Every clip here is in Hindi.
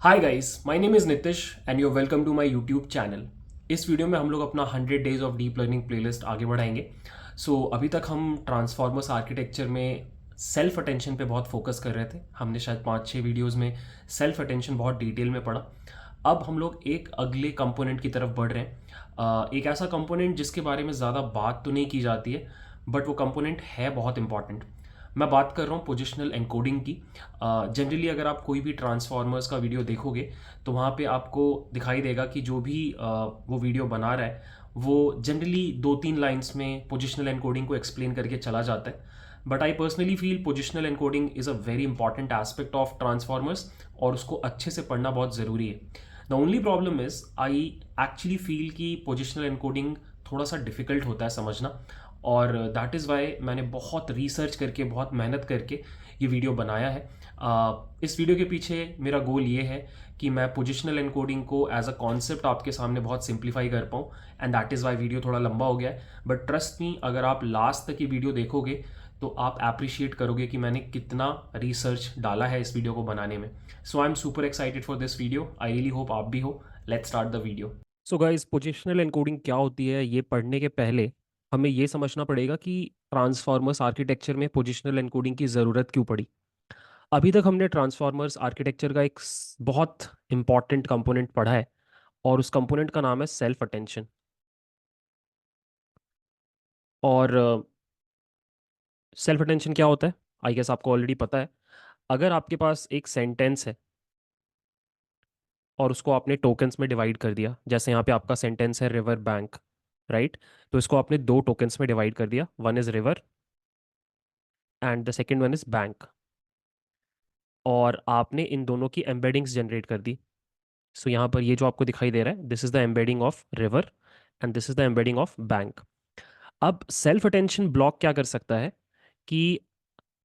Hi guys, my name is Nitish and you welcome to my YouTube channel. इस वीडियो में हम लोग अपना 100 days of deep learning playlist आगे बढ़ाएंगे। अभी तक हम ट्रांसफॉर्मर्स आर्किटेक्चर में सेल्फ अटेंशन पे बहुत फोकस कर रहे थे। हमने शायद 5-6 वीडियोस में सेल्फ अटेंशन बहुत डिटेल में पढ़ा। अब हम लोग एक अगले कंपोनेंट की तरफ बढ़ रहे हैं। एक ऐसा कंपोनेंट जिसके बारे में ज़्यादा बात तो नहीं की जाती है, बट वो कंपोनेंट है बहुत इंपॉर्टेंट। मैं बात कर रहा हूँ पोजिशनल एनकोडिंग की। जनरली अगर आप कोई भी ट्रांसफॉर्मर्स का वीडियो देखोगे तो वहाँ पे आपको दिखाई देगा कि जो भी वो वीडियो बना रहा है वो जनरली 2-3 लाइंस में पोजिशनल एनकोडिंग को एक्सप्लेन करके चला जाता है। But I personally feel positional encoding is a very important aspect of transformers और उसको अच्छे से पढ़ना बहुत ज़रूरी है। The only problem is I actually feel कि पोजिशनल एनकोडिंग थोड़ा सा डिफिकल्ट होता है समझना, और दैट इज़ वाई मैंने बहुत रिसर्च करके बहुत मेहनत करके ये वीडियो बनाया है। इस वीडियो के पीछे मेरा गोल ये है कि मैं पोजिशनल एनकोडिंग को एज अ कॉन्सेप्ट आपके सामने बहुत सिंप्लीफाई कर पाऊँ, and that is why video थोड़ा लंबा हो गया है। बट ट्रस्ट मी, अगर आप लास्ट तक ये वीडियो देखोगे तो आप अप्रिशिएट करोगे कि मैंने कितना रिसर्च डाला है इस वीडियो को बनाने में। So I am super excited for this video. I really hope आप भी हो। Let's start the video. So guys, positional encoding क्या होती है ये पढ़ने के पहले हमें ये समझना पड़ेगा कि ट्रांसफॉर्मर्स आर्किटेक्चर में पोजिशनल एनकोडिंग की ज़रूरत क्यों पड़ी। अभी तक हमने ट्रांसफॉर्मर्स आर्किटेक्चर का एक बहुत इंपॉर्टेंट कंपोनेंट पढ़ा है, और उस कंपोनेंट का नाम है सेल्फ अटेंशन। और सेल्फ अटेंशन क्या होता है, आई गेस आपको ऑलरेडी पता है। अगर आपके पास एक सेंटेंस है और उसको आपने टोकन्स में डिवाइड कर दिया, जैसे यहाँ पे आपका सेंटेंस है रिवर बैंक, राइट। तो इसको आपने दो टोकन्स में डिवाइड कर दिया, one is river and the second one is bank, और आपने इन दोनों की एम्बेडिंग्स जनरेट कर दी। सो यहाँ पर ये जो आपको दिखाई दे रहा है, this is the embedding of river and this is the embedding of bank. अब सेल्फ अटेंशन ब्लॉक क्या कर सकता है कि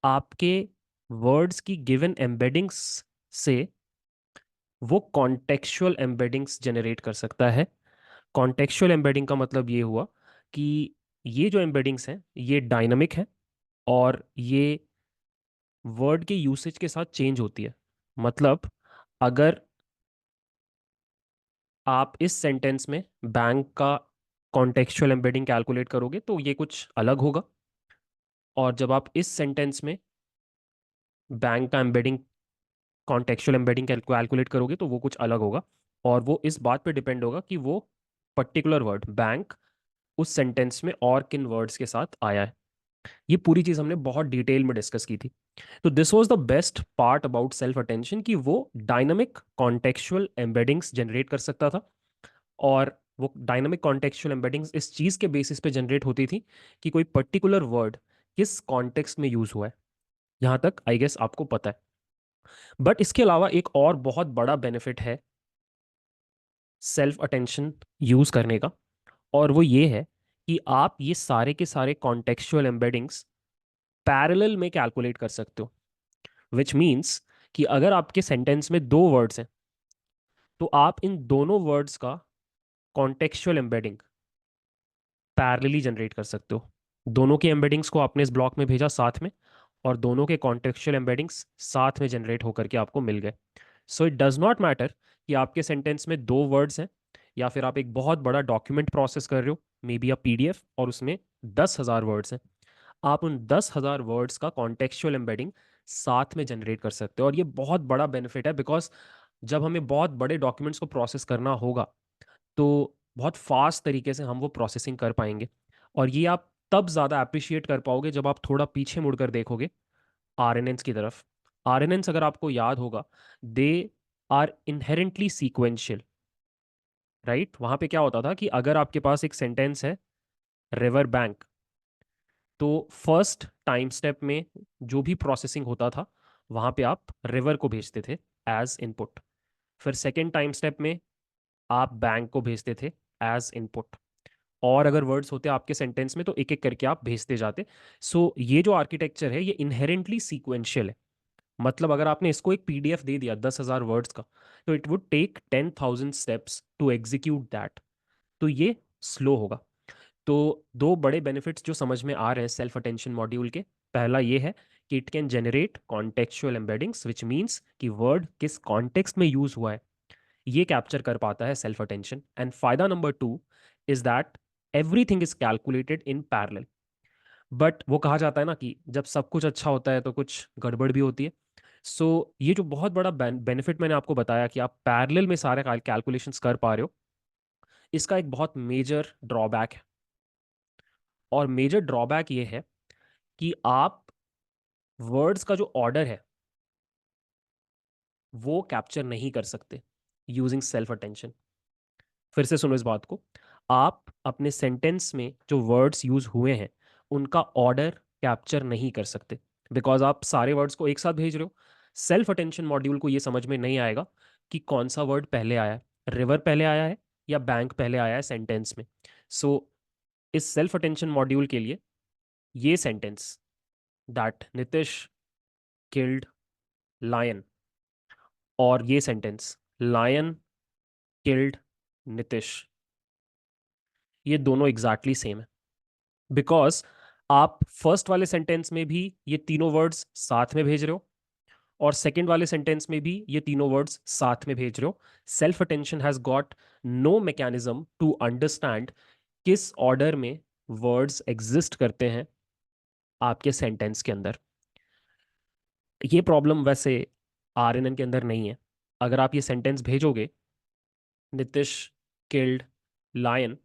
आपके वर्ड्स की गिवन एम्बेडिंग्स से वो कॉन्टेक्चुअल एम्बेडिंग्स जनरेट कर सकता है। कॉन्टेक्चुअल एम्बेडिंग का मतलब ये हुआ कि ये जो एम्बेडिंग्स हैं ये डायनामिक है, और ये वर्ड के यूसेज के साथ चेंज होती है। मतलब अगर आप इस सेंटेंस में बैंक का कॉन्टेक्चुअल एम्बेडिंग कैलकुलेट करोगे तो ये कुछ अलग होगा, और जब आप इस सेंटेंस में बैंक का एम्बेडिंग कॉन्टेक्चुअल एम्बेडिंग कैलकुलेट करोगे तो वो कुछ अलग होगा। और वो इस बात पे डिपेंड होगा कि वो पर्टिकुलर वर्ड बैंक उस सेंटेंस में और किन वर्ड्स के साथ आया है। ये पूरी चीज़ हमने बहुत डिटेल में डिस्कस की थी। तो this was the best part about self attention कि वो डायनामिक कॉन्टेक्चुअल एम्बेडिंग्स जनरेट कर सकता था। और वो डायनामिक कॉन्टेक्चुअल एम्बेडिंग्स इस चीज़ के बेसिस पे जनरेट होती थी कि कोई पर्टिकुलर वर्ड किस कॉन्टेक्स्ट में यूज हुआ है। यहाँ तक आई गेस आपको पता है। बट इसके अलावा एक और बहुत बड़ा बेनिफिट है सेल्फ अटेंशन यूज करने का, और वो ये है कि आप ये सारे के सारे कॉन्टेक्चुअल एम्बेडिंग्स पैरेलल में कैलकुलेट कर सकते हो। विच मीन्स कि अगर आपके सेंटेंस में दो वर्ड्स हैं तो आप इन दोनों वर्ड्स का कॉन्टेक्चुअल एम्बेडिंग पैरेलली जनरेट कर सकते हो। दोनों के एम्बेडिंग्स को आपने इस ब्लॉक में भेजा साथ में, और दोनों के कॉन्टेक्चुअल एम्बेडिंग्स साथ में जनरेट होकर के आपको मिल गए। So it does not matter कि आपके सेंटेंस में दो वर्ड्स हैं, या फिर आप एक बहुत बड़ा डॉक्यूमेंट प्रोसेस कर रहे हो, मे बी अ पीडीएफ, और उसमें 10,000 वर्ड्स हैं। आप उन 10,000 वर्ड्स का कॉन्टेक्चुअल एम्बेडिंग साथ में जनरेट कर सकते हो। और ये बहुत बड़ा बेनिफिट है, बिकॉज जब हमें बहुत बड़े डॉक्यूमेंट्स को प्रोसेस करना होगा तो बहुत फास्ट तरीके से हम वो प्रोसेसिंग कर पाएंगे। और ये आप तब ज़्यादा अप्रिशिएट कर पाओगे जब आप थोड़ा पीछे मुड़कर देखोगे आरएनएन्स की तरफ। आरएनएन्स अगर आपको याद होगा, they are inherently sequential, right. वहाँ पे क्या होता था कि अगर आपके पास एक सेंटेंस है रिवर बैंक, तो फर्स्ट टाइम स्टेप में जो भी प्रोसेसिंग होता था वहाँ पे आप रिवर को भेजते थे एज इनपुट। फिर सेकेंड टाइम स्टेप में आप बैंक को भेजते थे एज इनपुट। और अगर वर्ड्स होते आपके सेंटेंस में तो एक एक करके आप भेजते जाते। ये जो आर्किटेक्चर है ये इनहेरेंटली सीक्वेंशियल है। मतलब अगर आपने इसको एक पीडीएफ दे दिया 10,000 वर्ड्स का, तो it would take 10,000 steps to execute that. तो ये स्लो होगा। तो दो बड़े बेनिफिट्स जो समझ में आ रहे हैं सेल्फ अटेंशन मॉड्यूल के, पहला ये है कि it can generate contextual embeddings, which means कि वर्ड किस कॉन्टेक्स्ट में यूज हुआ है ये कैप्चर कर पाता है सेल्फ अटेंशन। एंड फायदा number 2 is that everything is calculated in parallel. But वो कहा जाता है ना कि जब सब कुछ अच्छा होता है तो कुछ गड़बड़ भी होती है। सो ये जो बहुत बड़ा बेनिफिट मैंने आपको बताया कि आप पैरेलल में सारे कैलकुलेशंस कर पा रहे हो, इसका एक बहुत मेजर ड्रॉबैक है। और मेजर ड्रॉबैक ये है कि आप वर्ड्स का जो ऑर्डर है वो कैप्चर नहीं कर सकते यूजिंग सेल्फ अटेंशन। फिर से सुनो इस बात को, आप अपने सेंटेंस में जो वर्ड्स यूज हुए हैं उनका ऑर्डर कैप्चर नहीं कर सकते, बिकॉज आप सारे वर्ड्स को एक साथ भेज रहे हो। सेल्फ अटेंशन मॉड्यूल को ये समझ में नहीं आएगा कि कौन सा वर्ड पहले आया है, रिवर पहले आया है या बैंक पहले आया है सेंटेंस में। सो इस सेल्फ अटेंशन मॉड्यूल के लिए ये sentence, that Nitish killed lion, और ये सेंटेंस लायन किल्ड नितिश, ये दोनों एग्जैक्टली सेम है। बिकॉज आप फर्स्ट वाले सेंटेंस में भी ये तीनों वर्ड्स साथ में भेज रहे हो और सेकंड वाले सेंटेंस में भी ये तीनों वर्ड्स साथ में भेज रहे हो। Self attention has got no mechanism to understand किस ऑर्डर में वर्ड्स एग्जिस्ट करते हैं आपके सेंटेंस के अंदर। ये प्रॉब्लम वैसे आरएनएन के अंदर नहीं है। अगर आप ये सेंटेंस भेजोगे नितिश किल्ड लायन,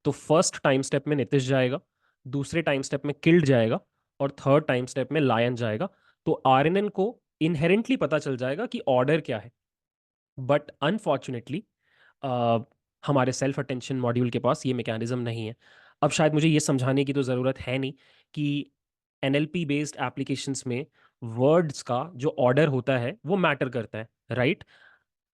तो फर्स्ट टाइम स्टेप में नितिश जाएगा, दूसरे टाइम स्टेप में किल्ड जाएगा और थर्ड टाइम स्टेप में लायन जाएगा। तो आरएनएन को इनहेरेंटली पता चल जाएगा कि ऑर्डर क्या है। बट अनफॉर्चुनेटली हमारे सेल्फ अटेंशन मॉड्यूल के पास ये मैकेनिज्म नहीं है। अब शायद मुझे ये समझाने की तो ज़रूरत है नहीं कि एनएलपी बेस्ड एप्लीकेशंस में वर्ड्स का जो ऑर्डर होता है वो मैटर करता है, राइट?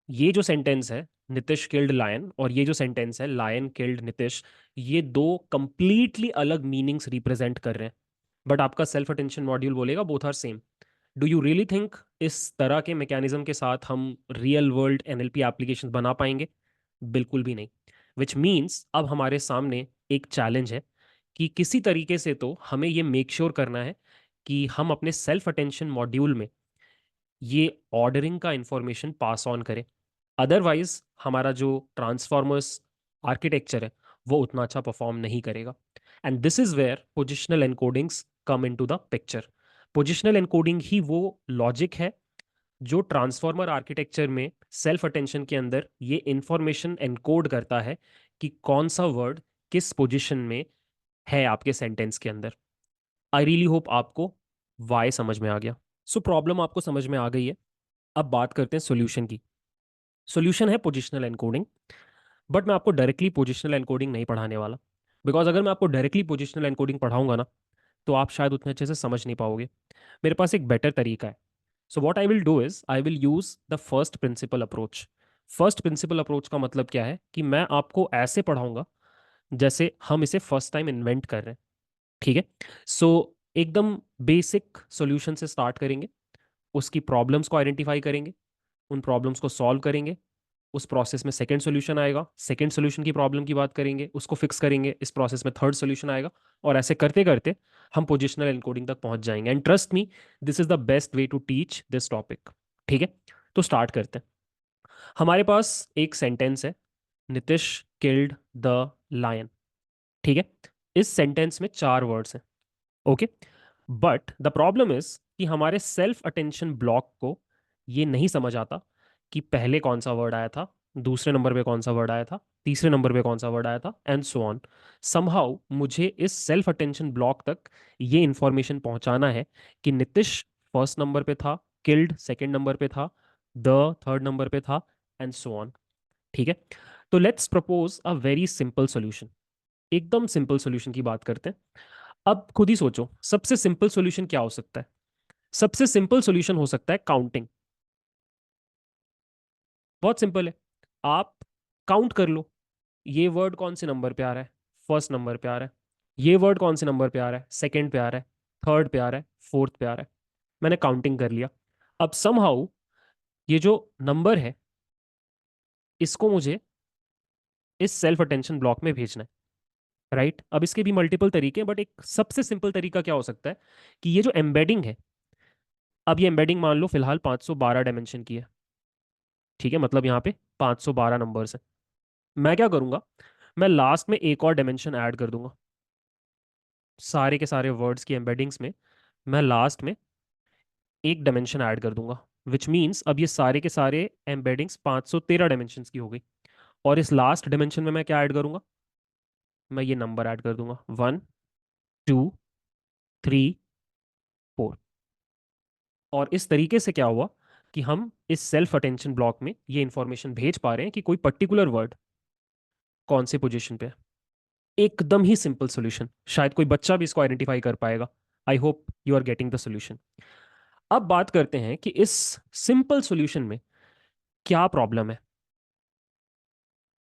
ये जो सेंटेंस है नितिश किल्ड लायन और ये जो सेंटेंस है लायन किल्ड नितिश, ये दो कंप्लीटली अलग मीनिंग्स रिप्रेजेंट कर रहे हैं। बट आपका सेल्फ अटेंशन मॉड्यूल बोलेगा both are same. Do you really think इस तरह के मैकेनिज्म के साथ हम रियल वर्ल्ड एनएलपी एप्लीकेशन बना पाएंगे? बिल्कुल भी नहीं। विच मीन्स अब हमारे सामने एक चैलेंज है कि किसी तरीके से तो हमें ये मेक श्योर करना है कि हम अपने सेल्फ अटेंशन मॉड्यूल में ये ऑर्डरिंग का इंफॉर्मेशन पास ऑन करें। अदरवाइज हमारा जो ट्रांसफॉर्मर्स आर्किटेक्चर है वो उतना अच्छा परफॉर्म नहीं करेगा। And this is where positional encodings come into the picture. Positional encoding ही वो लॉजिक है जो ट्रांसफॉर्मर आर्किटेक्चर में सेल्फ अटेंशन के अंदर ये इंफॉर्मेशन एनकोड करता है कि कौन सा वर्ड किस पोजीशन में है आपके सेंटेंस के अंदर। आई रियली होप आपको वाई समझ में आ गया। सो प्रॉब्लम आपको समझ में आ गई है। अब बात करते हैं सॉल्यूशन की। सॉल्यूशन है पोजिशनल एनकोडिंग। बट मैं आपको डायरेक्टली पोजिशनल एनकोडिंग नहीं पढ़ाने वाला, बिकॉज अगर मैं आपको डायरेक्टली पोजिशनल एनकोडिंग पढ़ाऊंगा ना तो आप शायद उतने अच्छे से समझ नहीं पाओगे। मेरे पास एक बेटर तरीका है। So what I will do is I will use the first principle approach. First principle approach का मतलब क्या है कि मैं आपको ऐसे पढ़ाऊंगा जैसे हम इसे फर्स्ट टाइम इन्वेंट कर रहे हैं। ठीक है? सो एकदम बेसिक सॉल्यूशन से स्टार्ट करेंगे, उसकी प्रॉब्लम्स को आइडेंटिफाई करेंगे, उन प्रॉब्लम्स को सॉल्व करेंगे, उस प्रोसेस में सेकंड सॉल्यूशन आएगा, सेकंड सॉल्यूशन की प्रॉब्लम की बात करेंगे, उसको फिक्स करेंगे, इस प्रोसेस में थर्ड सॉल्यूशन आएगा, और ऐसे करते करते हम पोजिशनल एनकोडिंग तक पहुंच जाएंगे। And trust me, this is the best way to teach this topic. ठीक है? तो स्टार्ट करते हैं। हमारे पास एक सेंटेंस है, नितिश किल्ड द लायन। ठीक है? इस सेंटेंस में चार वर्ड्स हैं। Okay? But the problem is कि हमारे सेल्फ अटेंशन ब्लॉक को ये नहीं समझ आता कि पहले कौन सा वर्ड आया था, दूसरे नंबर पे कौन सा वर्ड आया था, तीसरे नंबर पे कौन सा वर्ड आया था, एंड सो ऑन। समहाउ मुझे इस सेल्फ अटेंशन ब्लॉक तक ये इंफॉर्मेशन पहुंचाना है कि नितिश फर्स्ट नंबर पे था, किल्ड सेकंड नंबर पे था, द थर्ड नंबर पे था, एंड सो ऑन। ठीक है? तो let's propose a very simple solution. एकदम सिंपल सॉल्यूशन की बात करते हैं। अब खुद ही सोचो सबसे सिंपल सॉल्यूशन क्या हो सकता है। सबसे सिंपल सॉल्यूशन हो सकता है काउंटिंग। बहुत सिंपल है। आप काउंट कर लो, ये वर्ड कौन से नंबर पे आ रहा है, फर्स्ट नंबर पे आ रहा है। ये वर्ड कौन से नंबर पे आ रहा है, सेकंड पे आ रहा है, थर्ड पे आ रहा है, फोर्थ पे आ रहा है। मैंने काउंटिंग कर लिया। अब समहाउ ये जो नंबर है इसको मुझे इस सेल्फ अटेंशन ब्लॉक में भेजना है। राइट? अब इसके भी मल्टीपल तरीके हैं, बट एक सबसे सिंपल तरीका क्या हो सकता है कि ये जो एम्बेडिंग है, अब ये एम्बेडिंग मान लो फिलहाल 512 डायमेंशन की है। ठीक है, मतलब यहाँ पे 512 नंबर्स है। मैं क्या करूंगा, मैं लास्ट में एक और डायमेंशन ऐड कर दूंगा। सारे के सारे वर्ड्स की एम्बेडिंग्स में मैं लास्ट में एक डायमेंशन ऐड कर दूंगा, विच मीन्स अब ये सारे के सारे एम्बेडिंग्स 513 डायमेंशंस की हो गई। और इस लास्ट डायमेंशन में मैं क्या ऐड करूंगा, मैं ये नंबर ऐड कर दूंगा, 1 2 3 4। और इस तरीके से क्या हुआ कि हम इस सेल्फ अटेंशन ब्लॉक में ये इंफॉर्मेशन भेज पा रहे हैं कि कोई पर्टिकुलर वर्ड कौन से पोजीशन पे है। एकदम ही सिंपल सॉल्यूशन, शायद कोई बच्चा भी इसको आइडेंटिफाई कर पाएगा। I hope you are getting the solution. अब बात करते हैं कि इस सिंपल सॉल्यूशन में क्या प्रॉब्लम है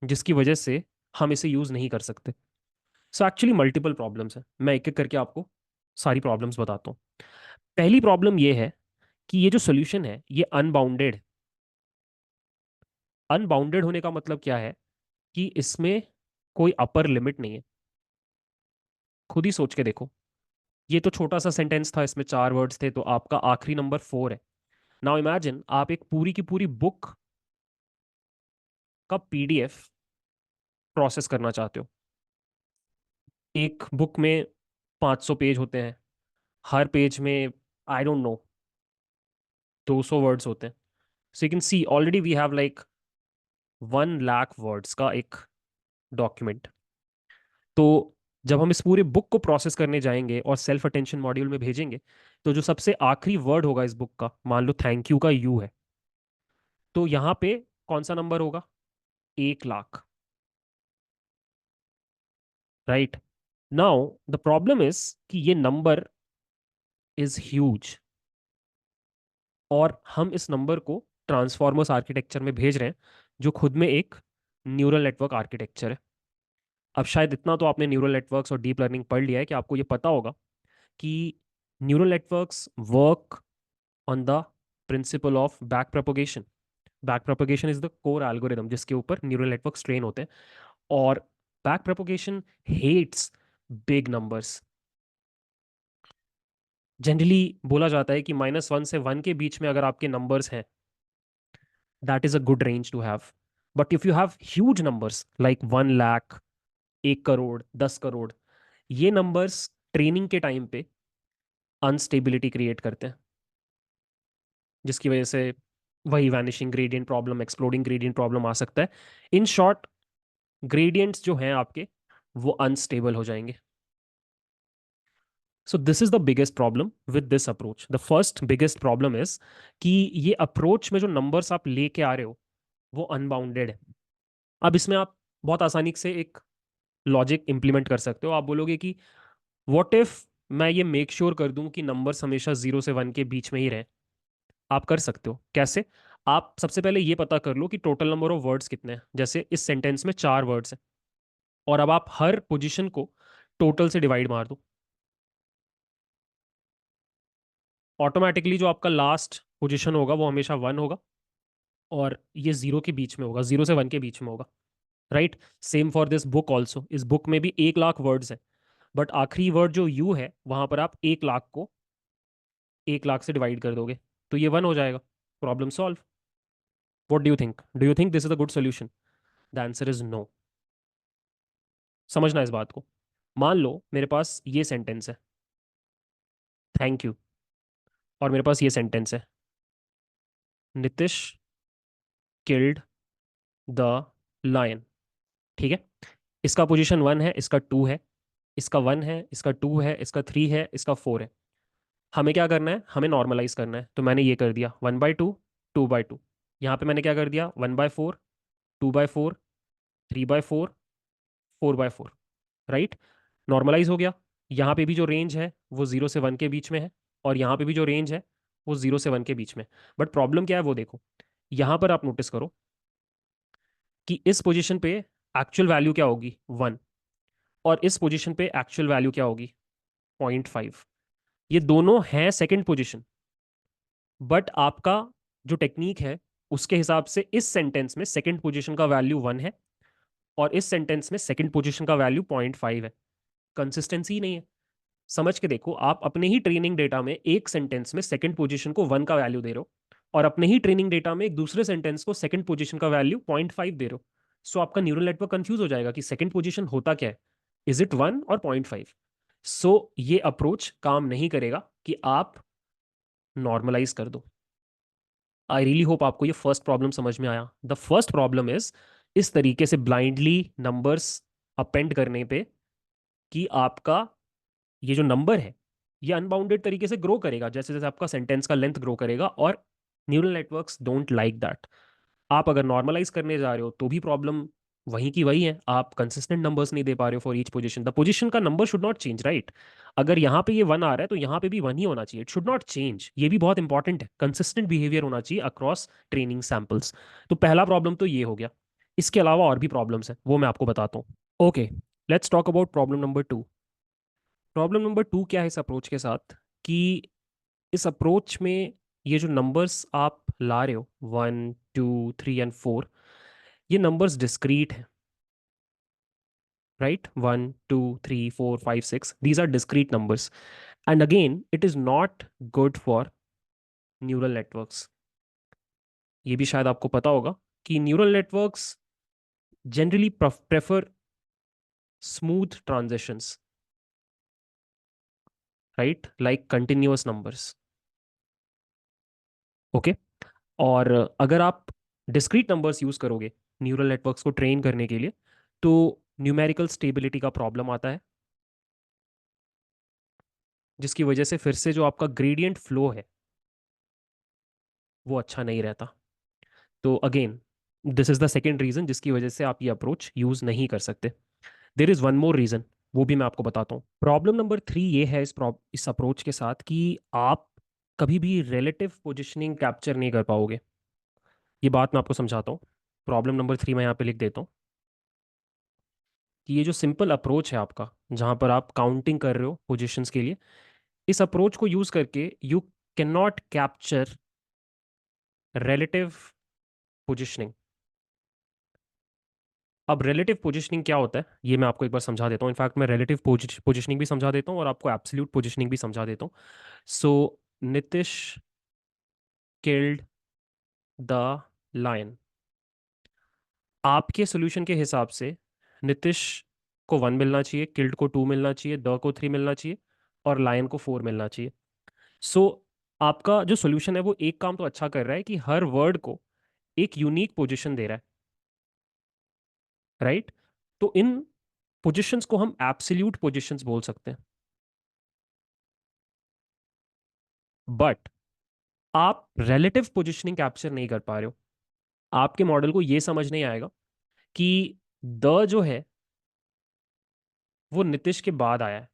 जिसकी वजह से हम इसे यूज नहीं कर सकते। सो एक्चुअली मल्टीपल प्रॉब्लम्स है, मैं एक एक करके आपको सारी प्रॉब्लम्स बताता हूँ। पहली प्रॉब्लम ये है कि ये जो सॉल्यूशन है ये अनबाउंडेड। अनबाउंडेड होने का मतलब क्या है कि इसमें कोई अपर लिमिट नहीं है। खुद ही सोच के देखो, ये तो छोटा सा सेंटेंस था, इसमें 4 वर्ड्स थे, तो आपका आखिरी नंबर 4 है। नाउ इमेजिन आप एक पूरी की पूरी बुक का पीडीएफ प्रोसेस करना चाहते हो। एक बुक में 500 पेज होते हैं, हर पेज में आई डोंट नो 200 वर्ड्स होते हैं। So you can see already we have like 1 lakh words का एक डॉक्यूमेंट। तो जब हम इस पूरे बुक को प्रोसेस करने जाएंगे और सेल्फ अटेंशन मॉड्यूल में भेजेंगे, तो जो सबसे आखिरी वर्ड होगा इस बुक का, मान लो थैंक यू का यू है, तो यहाँ पे कौन सा नंबर होगा, 1 lakh. Right? Now the problem is कि ये नंबर इज ह्यूज, और हम इस नंबर को ट्रांसफॉर्मर्स आर्किटेक्चर में भेज रहे हैं, जो खुद में एक न्यूरल नेटवर्क आर्किटेक्चर है। अब शायद इतना तो आपने न्यूरल नेटवर्क्स और डीप लर्निंग पढ़ लिया है कि आपको ये पता होगा कि neural networks work on the principle of back propagation. Back propagation is the core algorithm जिसके ऊपर न्यूरल नेटवर्क ट्रेन होते हैं। और back propagation hates big numbers. Generally बोला जाता है कि -1 से 1 के बीच में अगर आपके नंबर्स हैं, that is a good range to have. But if you have huge numbers like 1 lakh, 1 crore, 10 crore, ये नंबर्स ट्रेनिंग के टाइम पे अनस्टेबिलिटी क्रिएट करते हैं, जिसकी वजह से वही vanishing gradient problem, exploding gradient problem आ सकता है। इन शॉर्ट, ग्रेडियंट्स जो हैं आपके वो अनस्टेबल हो जाएंगे। So this is the biggest problem with this approach. The first biggest problem is कि ये अप्रोच में जो नंबर्स आप लेके आ रहे हो वो अनबाउंडेड है। अब इसमें आप बहुत आसानी से एक लॉजिक इंप्लीमेंट कर सकते हो। आप बोलोगे कि व्हाट इफ मैं ये मेक श्योर कर दूं कि नंबर्स हमेशा 0 से 1 के बीच में ही रहें। आप कर सकते हो कैसे? आप सबसे पहले ये पता कर लो कि टोटल नंबर ऑफ वर्ड्स कितने हैं। जैसे इस सेंटेंस में 4 वर्ड्स हैं, और अब आप हर पोजीशन को टोटल से डिवाइड मार दो। ऑटोमेटिकली जो आपका लास्ट पोजीशन होगा वो हमेशा 1 होगा, और ये 0 के बीच में होगा, 0 से 1 के बीच में होगा। Right? Same for this book also. इस बुक में भी 1 लाख वर्ड्स है, बट आखिरी वर्ड जो यू है वहां पर आप 1 लाख को 1 लाख से डिवाइड कर दोगे, तो ये 1 हो जाएगा। Problem solve. What do you think? Do you think this is a good solution? The answer is no. समझना इस बात को। मान लो मेरे पास ये सेंटेंस है, थैंक यू, और मेरे पास ये सेंटेंस है, नितिश किल्ड द लायन। ठीक है? इसका पोजीशन 1 है, इसका 2 है, इसका 1 है, इसका 2 है, इसका 3 है, इसका 4 है। हमें क्या करना है? हमें नॉर्मलाइज करना है। तो मैंने ये कर दिया 1/2, 2/2। यहाँ पे मैंने क्या कर दिया, 1/4, 2/4, 3/4, 4/4। राइट? नॉर्मलाइज हो गया। यहाँ पे भी जो रेंज है वो 0 से 1 के बीच में है, और यहाँ पे भी जो रेंज है वो 0 से 1 के बीच में। बट प्रॉब्लम क्या है वो देखो। यहाँ पर आप नोटिस करो कि इस पोजीशन पे एक्चुअल वैल्यू क्या होगी, 1, और इस पोजीशन पे एक्चुअल वैल्यू क्या होगी, 0.5। ये दोनों हैं सेकंड पोजीशन, बट आपका जो टेक्निक है उसके हिसाब से इस सेंटेंस में सेकंड पोजीशन का वैल्यू 1 है, और इस सेंटेंस में सेकंड पोजीशन का वैल्यू 0.5 है। कंसिस्टेंसी नहीं है। समझ के देखो, आप अपने ही ट्रेनिंग डेटा में एक सेंटेंस में सेकंड पोजीशन को 1 का वैल्यू दे रहे हो, और अपने ही ट्रेनिंग डेटा में एक दूसरे सेंटेंस को सेकंड पोजीशन का वैल्यू 0.5 दे रहे हो। सो आपका न्यूरल नेटवर्क कंफ्यूज हो जाएगा कि सेकंड पोजीशन होता क्या है, इज इट 1 और 0.5। सो ये अप्रोच काम नहीं करेगा कि आप नॉर्मलाइज कर दो। आई रियली होप आपको ये फर्स्ट प्रॉब्लम समझ में आया। द फर्स्ट प्रॉब्लम इज इस तरीके से ब्लाइंडली नंबर्स अपेंड करने पे कि आपका ये जो नंबर है ये अनबाउंडेड तरीके से ग्रो करेगा जैसे जैसे आपका सेंटेंस का लेंथ ग्रो करेगा, और neural networks don't like that. आप अगर नॉर्मलाइज करने जा रहे हो तो भी प्रॉब्लम वहीं की वही है, आप कंसिस्टेंट नंबर्स नहीं दे पा रहे हो for each position. The position का number should not change, right? अगर यहाँ पे ये 1 आ रहा है तो यहाँ पे भी 1 ही होना चाहिए, इट शुड नॉट चेंज। ये भी बहुत इंपॉर्टेंट है, कंसिस्टेंट बिहेवियर होना चाहिए अक्रॉस ट्रेनिंग सैंपल्स। तो पहला प्रॉब्लम तो ये हो गया। इसके अलावा और भी प्रॉब्लम्स हैं, वो मैं आपको बताता हूँ। Okay, let's talk about problem number 2। Problem number 2 क्या है इस अप्रोच के साथ, कि इस अप्रोच में ये जो नंबर्स आप ला रहे हो 1 2 3 एंड 4, ये नंबर्स डिस्क्रीट हैं, right? 1 2 3 4 5 6, these are discrete numbers, and again it is not good for neural networks। ये भी शायद आपको पता होगा कि neural networks generally prefer smooth transitions, right, like continuous numbers. Okay, और अगर आप डिस्क्रीट नंबर्स यूज करोगे न्यूरल नेटवर्क्स को ट्रेन करने के लिए, तो न्यूमेरिकल स्टेबिलिटी का प्रॉब्लम आता है, जिसकी वजह से फिर से जो आपका ग्रेडियंट फ्लो है वो अच्छा नहीं रहता। तो again this is the second reason जिसकी वजह से आप ये अप्रोच यूज नहीं कर सकते। There is one more reason, वो भी मैं आपको बताता हूँ। प्रॉब्लम नंबर 3 ये है इस अप्रोच के साथ कि आप कभी भी रिलेटिव पोजिशनिंग कैप्चर नहीं कर पाओगे। ये बात मैं आपको समझाता हूँ। प्रॉब्लम नंबर 3 मैं यहाँ पे लिख देता हूँ कि ये जो सिंपल अप्रोच है आपका, जहाँ पर आप काउंटिंग कर रहे हो पोजिशंस के लिए, इस अप्रोच को यूज करके you can not capture relative positioning. अब रिलेटिव पोजिशनिंग क्या होता है ये मैं आपको एक बार समझा देता हूँ। इनफैक्ट मैं रिलेटिव पोजिशनिंग भी समझा देता हूँ और आपको एब्सोल्यूट पोजिशनिंग भी समझा देता हूँ। सो नितिश किल्ड द लायन। आपके सोल्यूशन के हिसाब से नितिश को 1 मिलना चाहिए, किल्ड को 2 मिलना चाहिए, द को 3 मिलना चाहिए, और लायन को 4 मिलना चाहिए। सो आपका जो सोल्यूशन है वो एक काम तो अच्छा कर रहा है कि हर वर्ड को एक यूनिक पोजीशन दे रहा है, राइट? तो इन पोजीशंस को हम एब्सोल्यूट पोजीशंस बोल सकते हैं। बट आप रिलेटिव पोजीशनिंग कैप्चर नहीं कर पा रहे हो। आपके मॉडल को ये समझ नहीं आएगा कि द जो है वो नितिश के बाद आया है,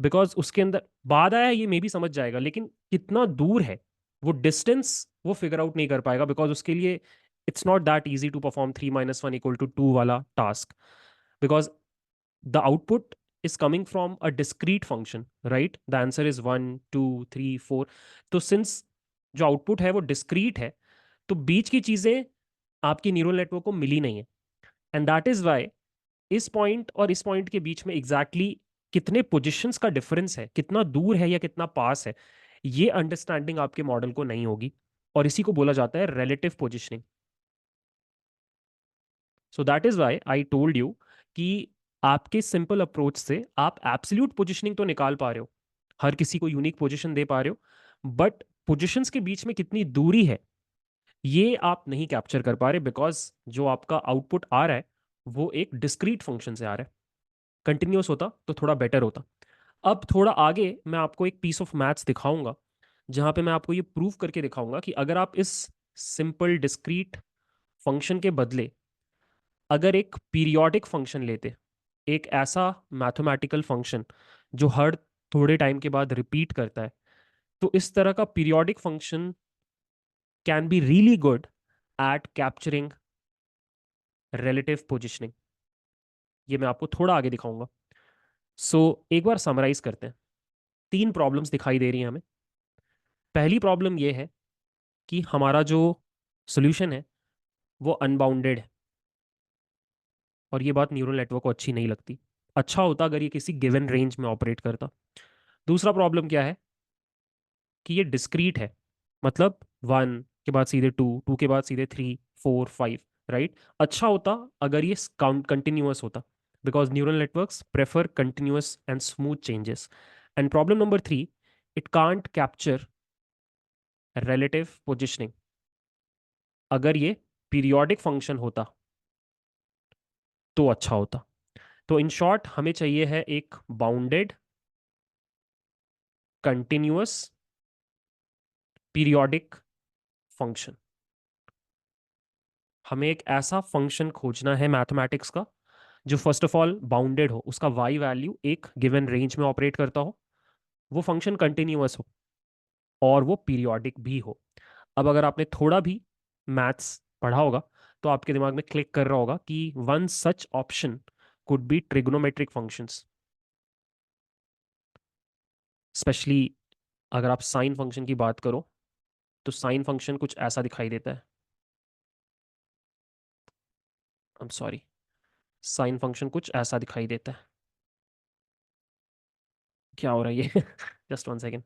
बिकॉज उसके अंदर बाद आया है, ये मे भी समझ जाएगा, लेकिन कितना दूर है वो डिस्टेंस वो फिगर आउट नहीं कर पाएगा, बिकॉज उसके लिए it's not that easy to perform 3 - 1 = 2 वाला task, because the output is coming from a discrete function, right? The answer is 1 2 3 4। तो since जो आउटपुट है वो डिस्क्रीट है, तो बीच की चीजें आपकी न्यूरल नेटवर्क को मिली नहीं है, एंड दैट इज वाई इस पॉइंट और इस पॉइंट के बीच में एग्जैक्टली exactly कितने पोजिशंस का डिफरेंस है, कितना दूर है या कितना पास है, ये अंडरस्टैंडिंग आपके मॉडल को नहीं होगी, और इसी को बोला जाता है relative positioning. So that is why I told you कि आपके सिंपल अप्रोच से आप एब्सोल्यूट पोजीशनिंग तो निकाल पा रहे हो, हर किसी को यूनिक पोजीशन दे पा रहे हो, बट पोजीशंस के बीच में कितनी दूरी है ये आप नहीं कैप्चर कर पा रहे, बिकॉज जो आपका आउटपुट आ रहा है वो एक डिस्क्रीट फंक्शन से आ रहा है। कंटिन्यूअस होता तो थोड़ा बेटर होता। अब थोड़ा आगे मैं आपको एक पीस ऑफ मैथ्स दिखाऊंगा, जहां पे मैं आपको ये प्रूव करके दिखाऊंगा कि अगर आप इस सिंपल डिस्क्रीट फंक्शन के बदले अगर एक पीरियोडिक फंक्शन लेते, एक ऐसा मैथमेटिकल फंक्शन जो हर थोड़े टाइम के बाद रिपीट करता है, तो इस तरह का periodic function can be really good at capturing relative positioning. ये मैं आपको थोड़ा आगे दिखाऊंगा। सो एक बार समराइज करते हैं। 3 प्रॉब्लम्स दिखाई दे रही हैं हमें। पहली प्रॉब्लम ये है कि हमारा जो सोल्यूशन है वो अनबाउंडेड है, और ये बात न्यूरल नेटवर्क को अच्छी नहीं लगती। अच्छा होता अगर ये किसी गिवन रेंज में ऑपरेट करता। दूसरा प्रॉब्लम क्या है कि ये डिस्क्रीट है, मतलब 1 के बाद सीधे 2, 2 के बाद सीधे 3, 4, 5, राइट। अच्छा होता अगर ये काउंट कंटिन्यूअस होता, because neural networks prefer continuous and smooth changes. And problem number 3, it can't capture relative positioning. अगर ये पीरियोडिक फंक्शन होता तो अच्छा होता। तो इन शॉर्ट हमें चाहिए है एक बाउंडेड कंटिन्यूअस पीरियोडिक फंक्शन। हमें एक ऐसा फंक्शन खोजना है मैथमेटिक्स का जो फर्स्ट ऑफ ऑल बाउंडेड हो, उसका वाई वैल्यू एक गिवन रेंज में ऑपरेट करता हो, वो फंक्शन कंटिन्यूअस हो और वो पीरियोडिक भी हो। अब अगर आपने थोड़ा भी मैथ्स पढ़ा होगा तो आपके दिमाग में क्लिक कर रहा होगा कि one such option could be trigonometric functions. Specially अगर आप साइन फंक्शन की बात करो तो साइन फंक्शन कुछ ऐसा दिखाई देता है। आई एम सॉरी, साइन फंक्शन कुछ ऐसा दिखाई देता है। क्या हो रहा है ये? Just 1 second.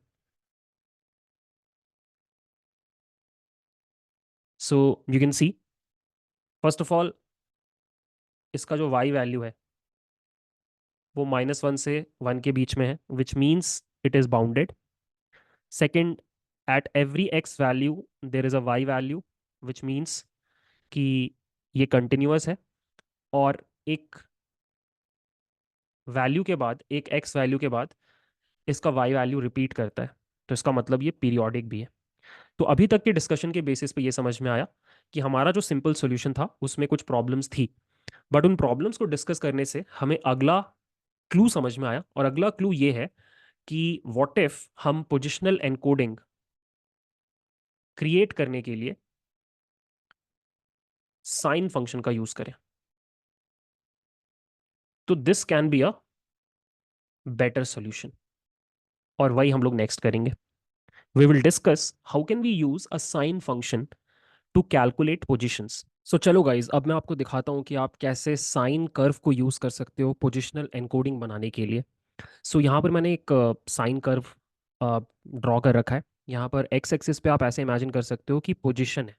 So you can C, first of all इसका जो वाई वैल्यू है वो -1 से 1 के बीच में है, which means it is bounded. Second, at every x value there is a y value, which means कि ये कंटिन्यूअस है। और एक वैल्यू के बाद, एक एक्स वैल्यू के बाद इसका वाई वैल्यू रिपीट करता है, तो इसका मतलब ये पीरियोडिक भी है। तो अभी तक के डिस्कशन के बेसिस पे ये समझ में आया कि हमारा जो सिंपल सॉल्यूशन था उसमें कुछ प्रॉब्लम्स थी, बट उन प्रॉब्लम्स को डिस्कस करने से हमें अगला क्लू समझ में आया। और अगला क्लू ये है कि व्हाट इफ हम पोजिशनल एनकोडिंग क्रिएट करने के लिए साइन फंक्शन का यूज करें, तो this can be a better solution. और वही हम लोग नेक्स्ट करेंगे। We will discuss how can we use a sine function to calculate positions. So चलो गाइज, अब मैं आपको दिखाता हूँ कि आप कैसे साइन कर्व को यूज कर सकते हो पोजिशनल एनकोडिंग बनाने के लिए। सो यहाँ पर मैंने एक साइन कर्व ड्रॉ कर रखा है। यहाँ पर एक्स एक्सिस पे आप ऐसे इमेजिन कर सकते हो कि पोजीशन है।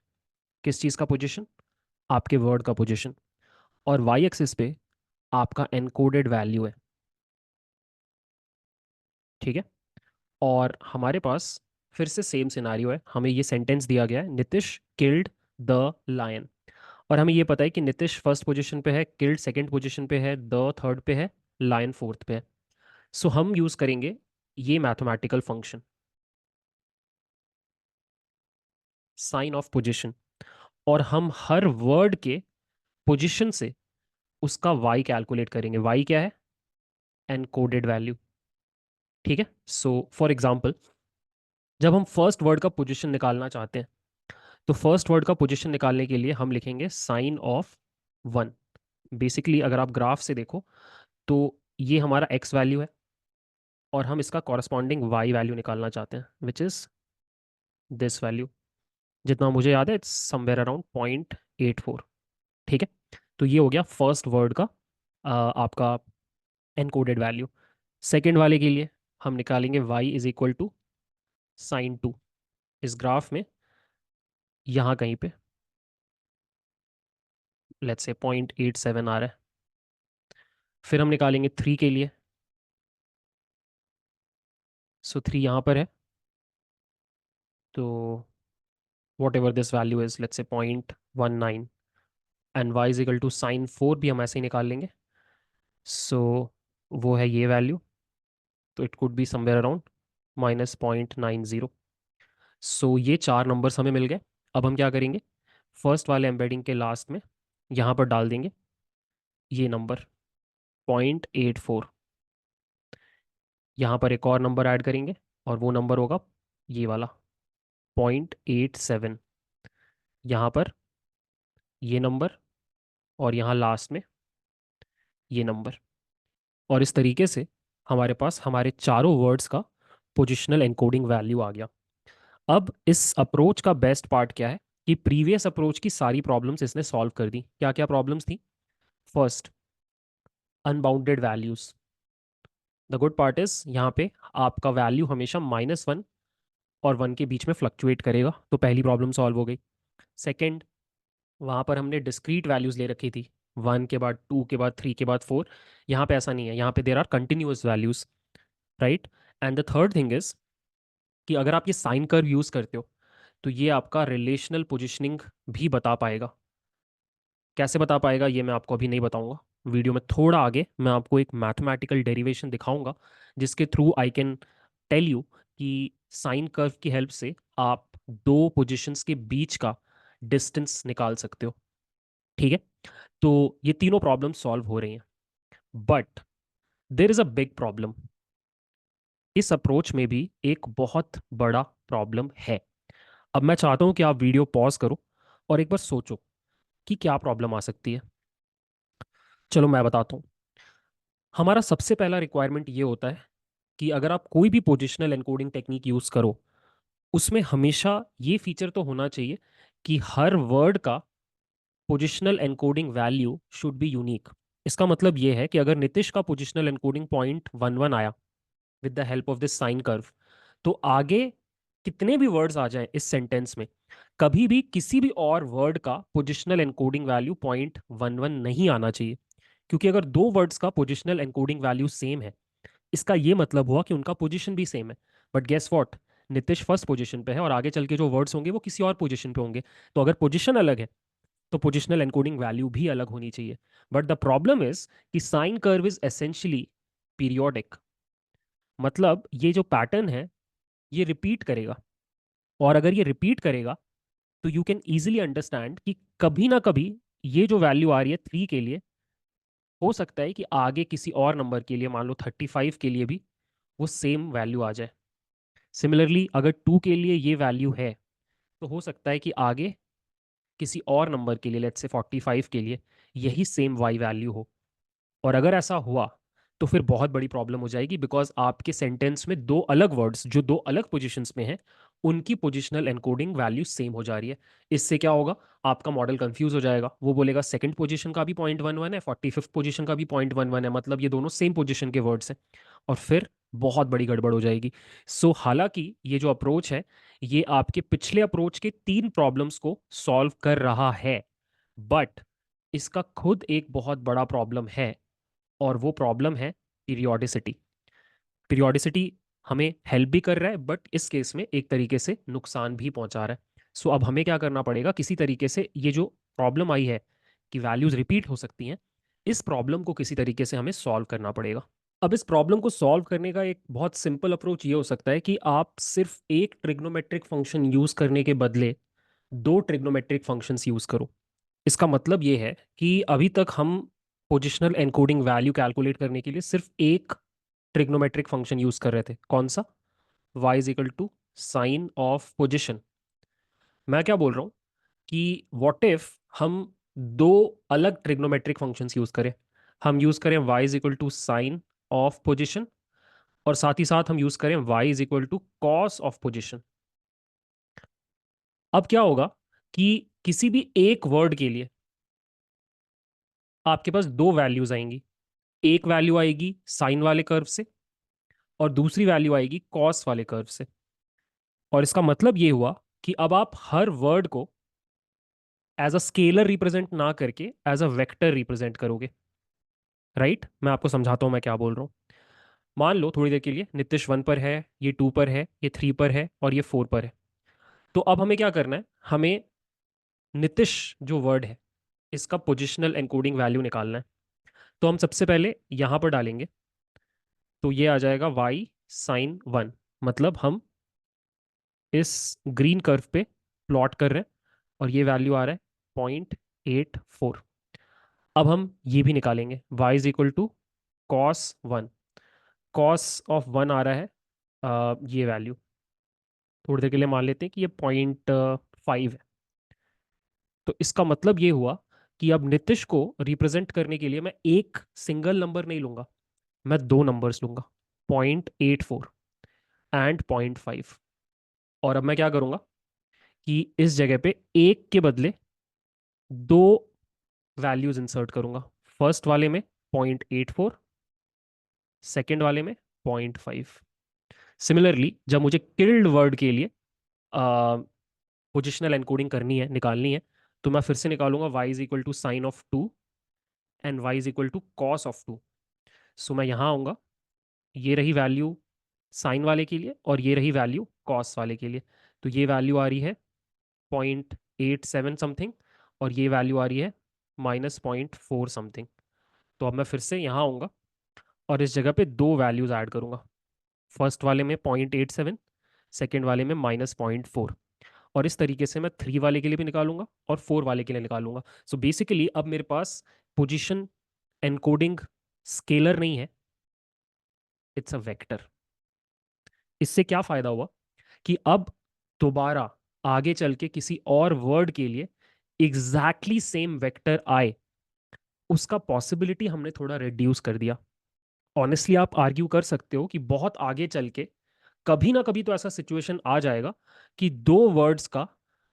किस चीज़ का पोजीशन? आपके वर्ड का पोजीशन। और वाई एक्सिस पे आपका एनकोडेड वैल्यू है, ठीक है। और हमारे पास फिर से सेम सिनारियो है, हमें ये सेंटेंस दिया गया है, नितिश किल्ड द लायन। और हमें ये पता है कि नितिश फर्स्ट पोजीशन पे है, किल्ड सेकंड पोजीशन पे है, द थर्ड पे है, लायन फोर्थ पे है। सो हम यूज़ करेंगे ये mathematical function sine of position, और हम हर वर्ड के पोजीशन से उसका वाई कैलकुलेट करेंगे। वाई क्या है? एनकोडेड वैल्यू, ठीक है। सो फॉर एग्जांपल, जब हम फर्स्ट वर्ड का पोजीशन निकालना चाहते हैं तो फर्स्ट वर्ड का पोजीशन निकालने के लिए हम लिखेंगे साइन ऑफ 1। बेसिकली अगर आप ग्राफ से देखो तो ये हमारा एक्स वैल्यू है और हम इसका कॉरस्पॉन्डिंग वाई वैल्यू निकालना चाहते हैं, विच इज़ दिस वैल्यू। जितना मुझे याद है इट्स समवेयर अराउंड 0.84, ठीक है। तो ये हो गया फर्स्ट वर्ड का आपका एनकोडेड वैल्यू। सेकेंड वाले के लिए हम निकालेंगे y is equal to sine 2। इस ग्राफ में यहाँ कहीं पे लेट्स से 0.87 आ रहा है। फिर हम निकालेंगे 3 के लिए। सो 3 यहाँ पर है, तो whatever this value is, let's say 0.19। And y is equal to sine 4 भी हम ऐसे ही निकाल लेंगे। सो वो है ये वैल्यू, तो it could be somewhere around -0.90। सो ये चार नंबर्स हमें मिल गए। अब हम क्या करेंगे, फर्स्ट वाले एम्बेडिंग के लास्ट में यहाँ पर डाल देंगे ये नंबर 0.84। यहाँ पर एक और नंबर ऐड करेंगे और वो नंबर होगा ये वाला 0.87। यहाँ पर ये नंबर और यहाँ लास्ट में ये नंबर। और इस तरीके से हमारे पास हमारे चारों वर्ड्स का पोजिशनल एनकोडिंग वैल्यू आ गया। अब इस अप्रोच का बेस्ट पार्ट क्या है कि प्रीवियस अप्रोच की सारी प्रॉब्लम्स इसने सॉल्व कर दी। क्या क्या प्रॉब्लम्स थी? First, unbounded values. The good part is यहाँ पे आपका वैल्यू हमेशा -1 और 1 के बीच में फ्लक्चुएट करेगा, तो पहली प्रॉब्लम सॉल्व हो गई। सेकेंड, वहाँ पर हमने डिस्क्रीट वैल्यूज ले रखी थी, 1 के बाद 2 के बाद 3 के बाद 4। यहाँ पे ऐसा नहीं है, यहाँ पे there are continuous values, right. And the third thing is कि अगर आप ये साइन कर्व यूज़ करते हो तो ये आपका रिलेशनल पोजिशनिंग भी बता पाएगा। कैसे बता पाएगा ये मैं आपको अभी नहीं बताऊंगा, वीडियो में थोड़ा आगे मैं आपको एक मैथमेटिकल डेरिवेशन दिखाऊंगा जिसके through I can tell you कि साइन कर्व की हेल्प से आप दो पोजीशंस के बीच का डिस्टेंस निकाल सकते हो। ठीक है, तो ये तीनों प्रॉब्लम सॉल्व हो रही हैं, but there is a big problem. इस अप्रोच में भी एक बहुत बड़ा प्रॉब्लम है। अब मैं चाहता हूं कि आप वीडियो पॉज करो और एक बार सोचो कि क्या प्रॉब्लम आ सकती है। चलो मैं बताता हूँ। हमारा सबसे पहला रिक्वायरमेंट ये होता है कि अगर आप कोई भी पोजिशनल एनकोडिंग टेक्निक यूज़ करो, उसमें हमेशा ये फीचर तो होना चाहिए कि हर वर्ड का positional encoding value should be unique. इसका मतलब ये है कि अगर नीतिश का पोजिशनल एनकोडिंग .11 आया with the help of this sine curve, तो आगे कितने भी वर्ड्स आ जाएं इस सेंटेंस में, कभी भी किसी भी और वर्ड का पोजिशनल एनकोडिंग वैल्यू .11 नहीं आना चाहिए। क्योंकि अगर दो वर्ड्स का पोजिशनल एनकोडिंग वैल्यू सेम है, इसका ये मतलब हुआ कि उनका पोजीशन भी सेम है। But guess what, Nitish first position पे है और आगे चल के जो वर्ड्स होंगे वो किसी और पोजीशन पे होंगे। तो अगर पोजीशन अलग है तो पोजिशनल एनकोडिंग वैल्यू भी अलग होनी चाहिए। बट द प्रॉब्लम इज कि sine curve is essentially periodic. मतलब ये जो पैटर्न है ये रिपीट करेगा, और अगर ये रिपीट करेगा तो यू कैन इजिली अंडरस्टैंड कि कभी ना कभी ये जो वैल्यू आ रही है 3 के लिए, हो सकता है कि आगे किसी और नंबर के लिए, मान लो 35 के लिए भी वो सेम वैल्यू आ जाए। सिमिलरली अगर 2 के लिए ये वैल्यू है तो हो सकता है कि आगे किसी और नंबर के लिए, लेट्स से 45 के लिए, यही सेम वाई वैल्यू हो। और अगर ऐसा हुआ तो फिर बहुत बड़ी प्रॉब्लम हो जाएगी, बिकॉज आपके सेंटेंस में दो अलग वर्ड्स जो दो अलग पोजीशंस में हैं, उनकी पोजिशनल एनकोडिंग वैल्यू सेम हो जा रही है। इससे क्या होगा, आपका मॉडल कंफ्यूज हो जाएगा। वो बोलेगा सेकंड पोजीशन का भी .11 है, 45th पोजीशन का भी .11 है, मतलब ये दोनों सेम पोजीशन के वर्ड्स हैं, और फिर बहुत बड़ी गड़बड़ हो जाएगी। हालांकि ये जो अप्रोच है ये आपके पिछले अप्रोच के 3 प्रॉब्लम्स को सॉल्व कर रहा है, बट इसका खुद एक बहुत बड़ा प्रॉब्लम है, और वो प्रॉब्लम है पीरियोडिसिटी। पीरियोडिसिटी हमें हेल्प भी कर रहा है, बट इस केस में एक तरीके से नुकसान भी पहुंचा रहा है। अब हमें क्या करना पड़ेगा, किसी तरीके से ये जो प्रॉब्लम आई है कि वैल्यूज रिपीट हो सकती हैं, इस प्रॉब्लम को किसी तरीके से हमें सॉल्व करना पड़ेगा। अब इस प्रॉब्लम को सॉल्व करने का एक बहुत सिंपल अप्रोच ये हो सकता है कि आप सिर्फ एक ट्रिग्नोमेट्रिक फंक्शन यूज करने के बदले दो ट्रिग्नोमेट्रिक फंक्शंस यूज करो। इसका मतलब ये है कि अभी तक हम पोजिशनल एनकोडिंग वैल्यू कैलकुलेट करने के लिए सिर्फ एक ट्रिग्नोमेट्रिक फंक्शन यूज कर रहे थे। कौन सा? y is equal to sine of position. मैं क्या बोल रहा हूँ कि व्हाट इफ हम दो अलग ट्रिग्नोमेट्रिक फंक्शंस यूज करें। हम यूज करें y is equal to sine of position, और साथ ही साथ हम यूज करें y is equal to cos of position. अब क्या होगा कि किसी भी एक वर्ड के लिए आपके पास दो वैल्यूज आएंगी। एक वैल्यू आएगी साइन वाले कर्व से, और दूसरी वैल्यू आएगी कॉस वाले कर्व से। और इसका मतलब ये हुआ कि अब आप हर वर्ड को एज अ स्केलर रिप्रेजेंट ना करके एज अ वेक्टर रिप्रेजेंट करोगे, राइट। मैं आपको समझाता हूं मैं क्या बोल रहा हूँ। मान लो थोड़ी देर के लिए नीतिश 1 पर है, ये 2 पर है, ये 3 पर है, और ये 4 पर है। तो अब हमें क्या करना है, हमें नीतिश जो वर्ड है इसका पोजिशनल एनकोडिंग वैल्यू निकालना है। तो हम सबसे पहले यहां पर डालेंगे, तो ये आ जाएगा y sin 1। मतलब हम इस ग्रीन कर्व पे प्लॉट कर रहे हैं, और ये वैल्यू आ रहा है 0.84। अब हम ये भी निकालेंगे, y is equal to cos 1। Cos of 1 आ रहा है ये वैल्यू, थोड़ी देर के लिए मान लेते हैं कि ये 0.5 है। तो इसका मतलब ये हुआ कि अब नीतिश को रिप्रेजेंट करने के लिए मैं एक सिंगल नंबर नहीं लूंगा, मैं दो नंबर्स लूंगा, 0.84 एंड 0.5। और अब मैं क्या करूंगा कि इस जगह पे एक के बदले दो वैल्यूज इंसर्ट करूंगा। फर्स्ट वाले में 0.84, सेकेंड वाले में 0.5। सिमिलरली जब मुझे किल्ड वर्ड के लिए पोजिशनल एनकोडिंग करनी है, निकालनी है, तो मैं फिर से निकालूंगा y is equal to sine of 2 and y is equal to cos of 2। So मैं यहाँ आऊँगा, ये रही वैल्यू साइन वाले के लिए और ये रही वैल्यू कॉस वाले के लिए। तो ये वैल्यू आ रही है 0.87 समथिंग और ये वैल्यू आ रही है -0.4 समथिंग। तो अब मैं फिर से यहाँ आऊँगा और इस जगह पे दो वैल्यूज़ ऐड करूँगा, फर्स्ट वाले में 0.87, सेकेंड वाले में -0.4। और इस तरीके से मैं 3 वाले के लिए भी निकालूंगा और 4 वाले के लिए निकालूंगा। सो बेसिकली अब मेरे पास पोजीशन एनकोडिंग स्केलर नहीं है, इट्स अ वेक्टर। इससे क्या फ़ायदा हुआ कि अब दोबारा आगे चल के किसी और वर्ड के लिए एग्जैक्टली सेम वेक्टर आए, उसका पॉसिबिलिटी हमने थोड़ा रिड्यूस कर दिया। ऑनेस्टली आप आर्ग्यू कर सकते हो कि बहुत आगे चल के कभी ना कभी तो ऐसा सिचुएशन आ जाएगा कि दो वर्ड्स का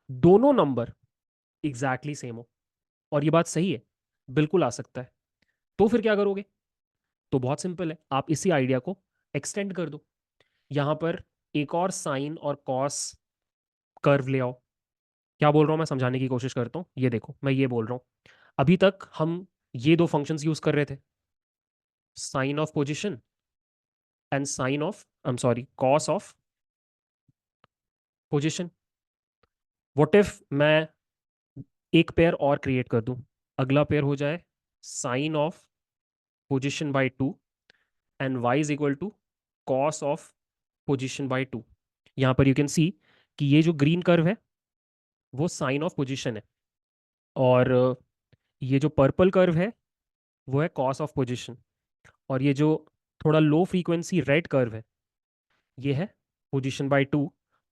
दोनों नंबर एग्जैक्टली सेम हो। और ये बात सही है, बिल्कुल आ सकता है। तो फिर क्या करोगे? तो बहुत सिंपल है, आप इसी आइडिया को एक्सटेंड कर दो। यहां पर एक और साइन और कॉस कर्व ले आओ। क्या बोल रहा हूं मैं, समझाने की कोशिश करता हूं। ये देखो, मैं ये बोल रहा हूं, अभी तक हम ये दो फंक्शंस यूज कर रहे थे, sine of position and sine of, I am sorry, cos of position. What if मैं एक पेयर और क्रिएट कर दूं, अगला पेयर हो जाए sine of position by 2 and y is equal to cos of position by 2। यहाँ पर यू कैन सी कि ये जो ग्रीन कर्व है वो साइन ऑफ पोजिशन है, और ये जो पर्पल कर्व है वो है कॉस ऑफ पोजिशन, और ये जो थोड़ा लो फ्रीक्वेंसी रेड कर्व है ये है पोजिशन बाई 2,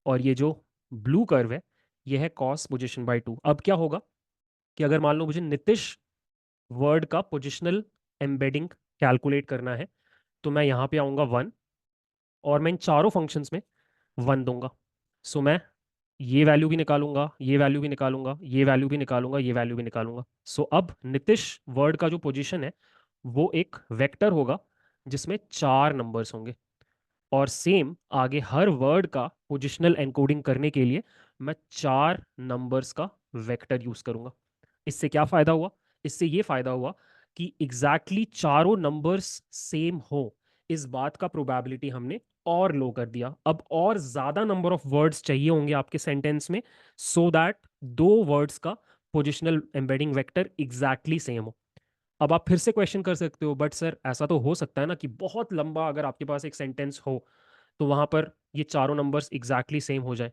और ये जो ब्लू कर्व है ये है कॉस पोजिशन बाई 2। अब क्या होगा कि अगर मान लो मुझे नितिश वर्ड का पोजिशनल एम्बेडिंग कैलकुलेट करना है, तो मैं यहाँ पे आऊँगा 1, और मैं इन चारों फंक्शंस में 1 दूंगा। सो मैं ये वैल्यू भी निकालूंगा, ये वैल्यू भी निकालूंगा, ये वैल्यू भी निकालूंगा, ये वैल्यू भी निकालूंगा। सो अब नितिश वर्ड का जो पोजीशन है वो एक वेक्टर होगा जिसमें 4 नंबर्स होंगे, और सेम आगे हर वर्ड का पोजिशनल एनकोडिंग करने के लिए मैं 4 नंबर्स का वेक्टर यूज करूंगा। इससे क्या फायदा हुआ? इससे ये फायदा हुआ कि एग्जैक्टली चारों नंबर्स सेम हो, इस बात का प्रोबेबिलिटी हमने और लो कर दिया। अब और ज्यादा नंबर ऑफ वर्ड्स चाहिए होंगे आपके सेंटेंस में, सो दैट दो वर्ड्स का positional embedding vector exactly same हो। अब आप फिर से क्वेश्चन कर सकते हो, बट सर ऐसा तो हो सकता है ना कि बहुत लंबा अगर आपके पास एक सेंटेंस हो तो वहां पर ये चारों नंबर्स एग्जैक्टली सेम हो जाए।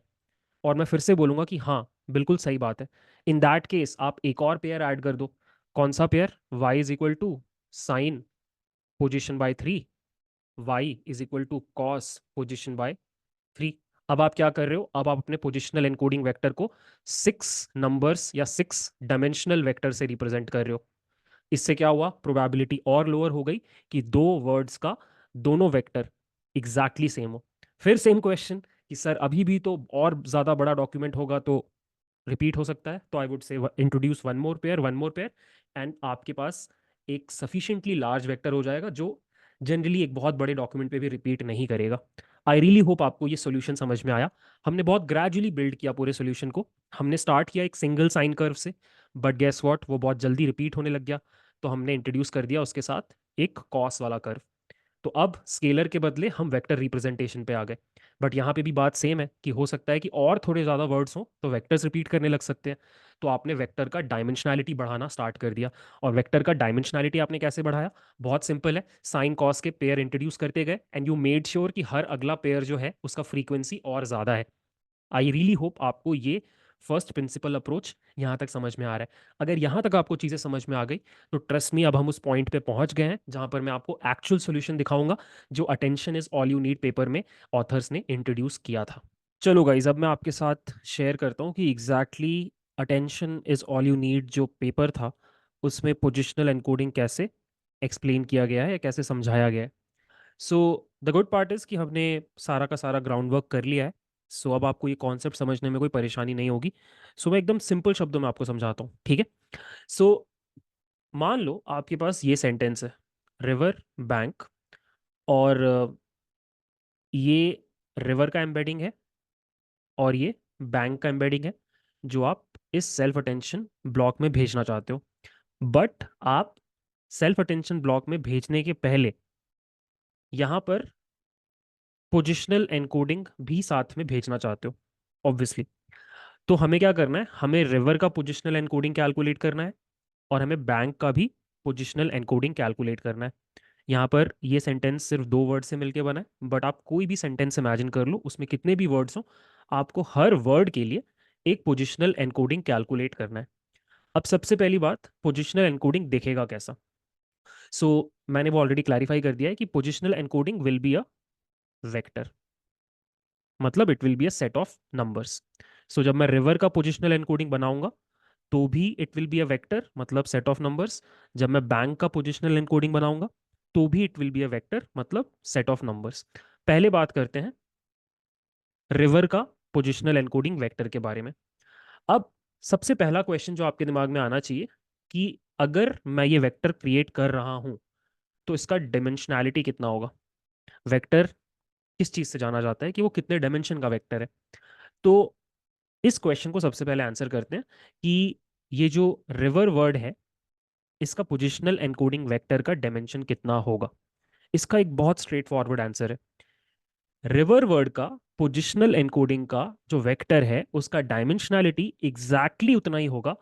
और मैं फिर से बोलूंगा कि हाँ, बिल्कुल सही बात है। इन दैट केस आप एक और पेयर ऐड कर दो। कौन सा pair? y is equal to sine position by 3, y is equal to cos position by 3। अब आप क्या कर रहे हो? अब आप अपने पोजिशनल एनकोडिंग वेक्टर को 6 नंबर्स या 6 डायमेंशनल वेक्टर से रिप्रेजेंट कर रहे हो। इससे क्या हुआ? प्रोबेबिलिटी और लोअर हो गई कि दो वर्ड्स का दोनों वेक्टर एग्जैक्टली सेम हो। फिर सेम क्वेश्चन कि सर अभी भी तो और ज्यादा बड़ा डॉक्यूमेंट होगा तो रिपीट हो सकता है, तो I would say introduce one more pair, one more pair, and आपके पास एक सफिशिएंटली लार्ज वेक्टर हो जाएगा जो जनरली एक बहुत बड़े डॉक्यूमेंट पे भी रिपीट नहीं करेगा। आई रियली होप आपको ये सोल्यूशन समझ में आया। हमने बहुत ग्रेजुअली बिल्ड किया पूरे सोल्यूशन को। हमने स्टार्ट किया एक सिंगल साइन कर्व से, बट गेस व्हाट, वो बहुत जल्दी रिपीट होने लग गया, तो हमने इंट्रोड्यूस कर दिया उसके साथ एक कॉस वाला कर्व। तो अब स्केलर के बदले हम वेक्टर रिप्रेजेंटेशन पे आ गए। बट यहाँ पे भी बात सेम है कि हो सकता है कि और थोड़े ज़्यादा वर्ड्स हों तो वेक्टर्स रिपीट करने लग सकते हैं। तो आपने वेक्टर का डायमेंशनैलिटी बढ़ाना स्टार्ट कर दिया। और वेक्टर का डायमेंशनैलिटी आपने कैसे बढ़ाया? बहुत सिंपल है, साइन कॉस के पेयर इंट्रोड्यूस करते गए एंड यू मेड श्योर कि हर अगला पेयर जो है उसका फ्रीक्वेंसी और ज़्यादा है। आई रियली होप आपको ये फर्स्ट प्रिंसिपल अप्रोच यहाँ तक समझ में आ रहा है। अगर यहाँ तक आपको चीज़ें समझ में आ गई तो ट्रस्ट मी, अब हम उस पॉइंट पे पहुंच गए हैं जहाँ पर मैं आपको एक्चुअल सॉल्यूशन दिखाऊंगा जो attention is all you need paper में ऑथर्स ने इंट्रोड्यूस किया था। चलो गाइज, अब मैं आपके साथ शेयर करता हूँ कि exactly attention is all you need जो पेपर था उसमें पोजिशनल एनकोडिंग कैसे एक्सप्लेन किया गया है या कैसे समझाया गया है। So the good part is कि हमने सारा का सारा ग्राउंड वर्क कर लिया है। सो अब आपको ये कॉन्सेप्ट समझने में कोई परेशानी नहीं होगी। सो मैं एकदम सिंपल शब्दों में आपको समझाता हूँ, ठीक है? सो मान लो आपके पास ये सेंटेंस है, रिवर, बैंक, और ये रिवर का एम्बेडिंग है और ये बैंक का एम्बेडिंग है जो आप इस सेल्फ अटेंशन ब्लॉक में भेजना चाहते हो। बट आप सेल्फ अटेंशन ब्लॉक में भेजने के पहले यहाँ पर पोजिशनल एनकोडिंग भी साथ में भेजना चाहते हो ऑब्वियसली। तो हमें क्या करना है, हमें रिवर का पोजिशनल एनकोडिंग कैलकुलेट करना है और हमें बैंक का भी पोजिशनल एनकोडिंग कैलकुलेट करना है। यहाँ पर ये सेंटेंस सिर्फ दो वर्ड से मिलके बना है, बट आप कोई भी सेंटेंस इमेजिन कर लो, उसमें कितने भी वर्ड्स हो, आपको हर वर्ड के लिए एक पोजिशनल एनकोडिंग कैलकुलेट करना है। अब सबसे पहली बात, पोजिशनल एनकोडिंग दिखेगा कैसा। मैंने वो ऑलरेडी क्लैरिफाई कर दिया है कि positional encoding will be a vector, मतलब it will be a set of numbers. जब मैं रिवर का पोजिशनल एनकोडिंग बनाऊंगा तो भी it will be a vector, मतलब सेट ऑफ नंबर्स। जब मैं बैंक का पोजिशनल एनकोडिंग बनाऊंगा तो भी it will be a vector, मतलब सेट ऑफ नंबर्स। पहले बात करते हैं रिवर का पोजिशनल एनकोडिंग वेक्टर के बारे में। अब सबसे पहला क्वेश्चन जो आपके दिमाग में आना चाहिए कि अगर मैं ये वेक्टर क्रिएट कर रहा हूं तो इसका डिमेंशनैलिटी कितना होगा। वेक्टर किस चीज से जाना जाता है कि वो कितने डायमेंशन का वेक्टर है। तो इस क्वेश्चन को सबसे पहले आंसर करते हैं कि ये जो रिवर वर्ड है इसका पोजिशनल एनकोडिंग वेक्टर का डायमेंशन कितना होगा। इसका एक बहुत स्ट्रेट फॉरवर्ड आंसर है। रिवर वर्ड का पोजिशनल एनकोडिंग का जो वेक्टर है उसका डायमेंशनैलिटी एग्जैक्टली उतना ही होगा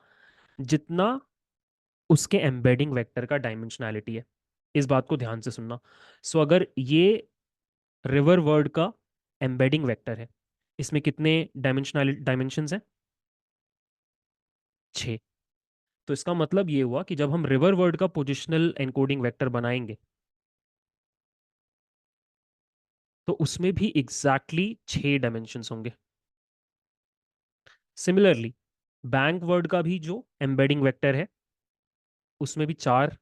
जितना उसके एम्बेडिंग वेक्टर का डायमेंशनैलिटी है। इस बात को ध्यान से सुनना। अगर ये रिवर वर्ड का एम्बेडिंग वेक्टर है, इसमें कितने डायमेंशंस हैं? 6। तो इसका मतलब ये हुआ कि जब हम रिवर वर्ड का पोजिशनल एनकोडिंग वेक्टर बनाएंगे तो उसमें भी एग्जैक्टली 6 डायमेंशंस होंगे। सिमिलरली बैंक वर्ड का भी जो एम्बेडिंग वेक्टर है उसमें भी 4,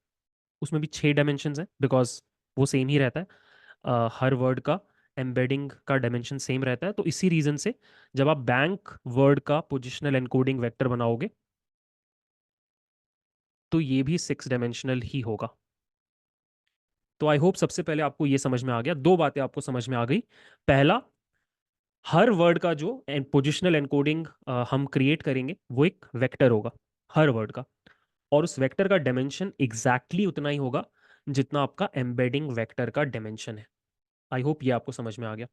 उसमें भी 6 डायमेंशंस हैं, बिकॉज वो सेम ही रहता है। हर वर्ड का एम्बेडिंग का डायमेंशन सेम रहता है, तो इसी रीजन से जब आप बैंक वर्ड का पोजिशनल एनकोडिंग वेक्टर बनाओगे तो ये भी 6 डायमेंशनल ही होगा। तो आई होप सबसे पहले आपको ये समझ में आ गया, दो बातें आपको समझ में आ गई। पहला, हर वर्ड का जो पोजिशनल एनकोडिंग हम क्रिएट करेंगे वो एक वेक्टर होगा हर वर्ड का, और उस वेक्टर का डायमेंशन एग्जैक्टली उतना ही होगा जितना आपका एम्बेडिंग वेक्टर का डायमेंशन है। आई होप ये आपको समझ में आ गया।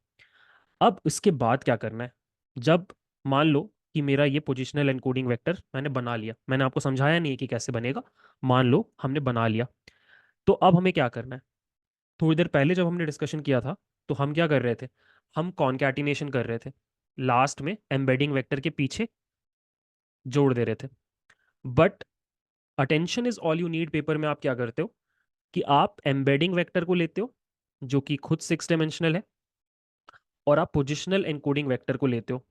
अब इसके बाद क्या करना है, जब मान लो कि मेरा ये पोजिशनल एनकोडिंग वेक्टर मैंने बना लिया, मैंने आपको समझाया नहीं है कि कैसे बनेगा, मान लो हमने बना लिया, तो अब हमें क्या करना है। थोड़ी देर पहले जब हमने डिस्कशन किया था तो हम क्या कर रहे थे, हम कॉन्कैटिनेशन कर रहे थे, लास्ट में एम्बेडिंग वेक्टर के पीछे जोड़ दे रहे थे। But attention is all you need paper में आप क्या करते हो कि आप एम्बेडिंग वेक्टर को लेते हो जो कि खुद 6 डायमेंशनल है, और आप पोजिशनल एनकोडिंग वेक्टर को लेते हो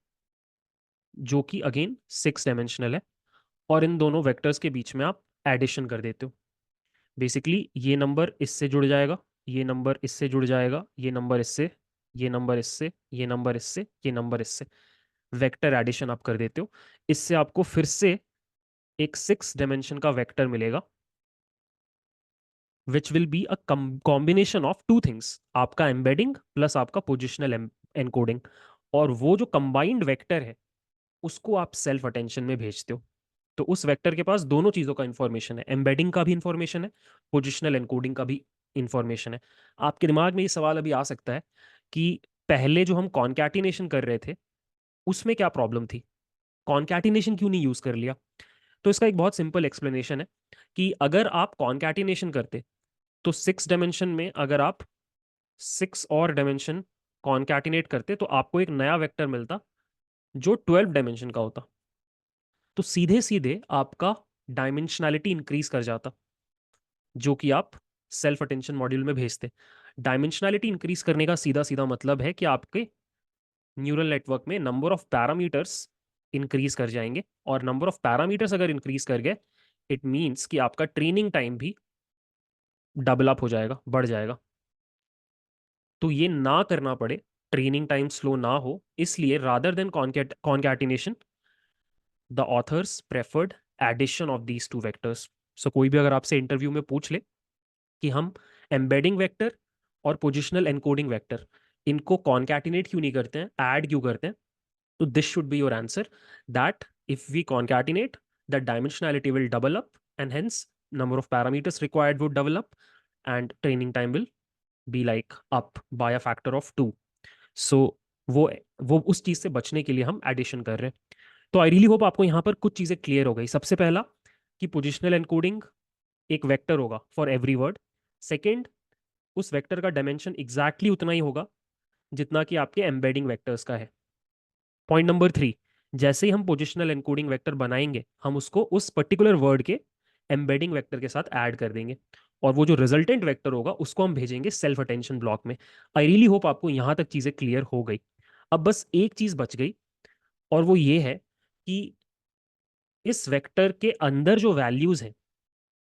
जो कि अगेन 6 डायमेंशनल है, और इन दोनों वेक्टर्स के बीच में आप एडिशन कर देते हो। बेसिकली ये नंबर इससे जुड़ जाएगा, ये नंबर इससे जुड़ जाएगा, ये नंबर इससे, ये नंबर इससे, ये नंबर इससे, ये नंबर इससे, वेक्टर एडिशन आप कर देते हो। इससे आपको फिर से एक 6 डायमेंशन का वेक्टर मिलेगा which will be a combination of two things, आपका एम्बेडिंग प्लस आपका पोजिशनल एनकोडिंग। और वो जो कंबाइंड वेक्टर है उसको आप सेल्फ अटेंशन में भेजते हो। तो उस वेक्टर के पास दोनों चीजों का इंफॉर्मेशन है, एम्बेडिंग का भी इंफॉर्मेशन है, पोजिशनल एनकोडिंग का भी इंफॉर्मेशन है। आपके दिमाग में ये सवाल अभी आ सकता है कि पहले जो हम कॉन्कैटिनेशन कर रहे थे उसमें क्या प्रॉब्लम थी, कॉन्कैटिनेशन क्यों नहीं यूज कर लिया। तो इसका एक बहुत सिंपल एक्सप्लेनेशन है कि अगर आप कॉन्कैटिनेशन करते तो 6 डायमेंशन में अगर आप 6 और डायमेंशन कॉन्कैटिनेट करते तो आपको एक नया वेक्टर मिलता जो 12 डायमेंशन का होता। तो सीधे सीधे आपका डायमेंशनैलिटी इंक्रीज कर जाता जो कि आप सेल्फ अटेंशन मॉड्यूल में भेजते। डायमेंशनैलिटी इंक्रीज करने का सीधा सीधा मतलब है कि आपके न्यूरल नेटवर्क में नंबर ऑफ पैरामीटर्स इंक्रीज कर जाएंगे, और नंबर ऑफ पैरामीटर्स अगर इंक्रीज कर गए इट मीन्स कि आपका ट्रेनिंग टाइम भी डबल अप हो जाएगा, बढ़ जाएगा। तो ये ना करना पड़े, ट्रेनिंग टाइम स्लो ना हो, इसलिए rather than concatenation the authors preferred addition of these two vectors. So कोई भी अगर आपसे इंटरव्यू में पूछ ले कि हम एम्बेडिंग वेक्टर और पोजिशनल एनकोडिंग वेक्टर, इनको कॉन्कैटिनेट क्यों नहीं करते हैं, ऐड क्यों करते हैं? तो this should be your answer, that if we concatenate, the dimensionality will double up and hence number of parameters required would double up and training time will be like up by a factor of 2. So वो वो उस चीज से बचने के लिए हम एडिशन कर रहे हैं। तो आई रियली होप आपको यहाँ पर कुछ चीजें क्लियर हो गई। सबसे पहला कि पोजिशनल एनकोडिंग एक वेक्टर होगा फॉर एवरी वर्ड। सेकेंड, उस वेक्टर का डायमेंशन एग्जैक्टली उतना ही होगा जितना कि आपके एम्बेडिंग वेक्टर्स का है। पॉइंट नंबर 3, जैसे ही हम पोजिशनल एनकोडिंग वेक्टर बनाएंगे हम उसको उस पर्टिकुलर वर्ड के एम्बेडिंग वेक्टर के साथ ऐड कर देंगे और वो जो रिजल्टेंट वेक्टर होगा उसको हम भेजेंगे सेल्फ अटेंशन ब्लॉक में। आई रियली होप आपको यहां तक चीजें क्लियर हो गई। अब बस एक चीज बच गई और वो ये है कि इस वेक्टर के अंदर जो वैल्यूज हैं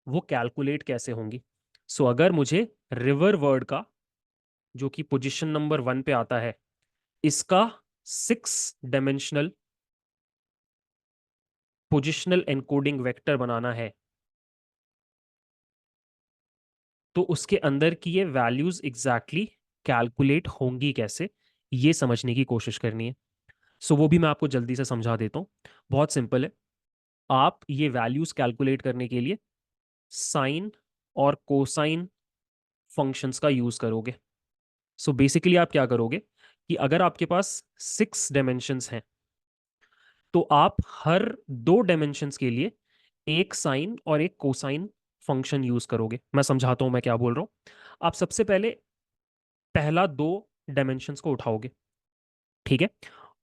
वो कैलकुलेट कैसे होंगी। सो अगर मुझे रिवर वर्ड का, जो कि पोजीशन नंबर 1 पे आता है, इसका 6 डायमेंशनल पोजिशनल एनकोडिंग वेक्टर बनाना है, तो उसके अंदर की ये वैल्यूज एग्जैक्टली कैलकुलेट होंगी कैसे, ये समझने की कोशिश करनी है। सो वो भी मैं आपको जल्दी से समझा देता हूँ। बहुत सिंपल है। आप ये वैल्यूज कैलकुलेट करने के लिए साइन और कोसाइन फंक्शंस का यूज करोगे। सो बेसिकली आप क्या करोगे कि अगर आपके पास 6 डायमेंशंस हैं तो आप हर 2 डायमेंशंस के लिए एक साइन और एक कोसाइन फंक्शन यूज करोगे। मैं समझाता हूं मैं क्या बोल रहा हूं। आप सबसे पहले पहला 2 डायमेंशंस को उठाओगे, ठीक है,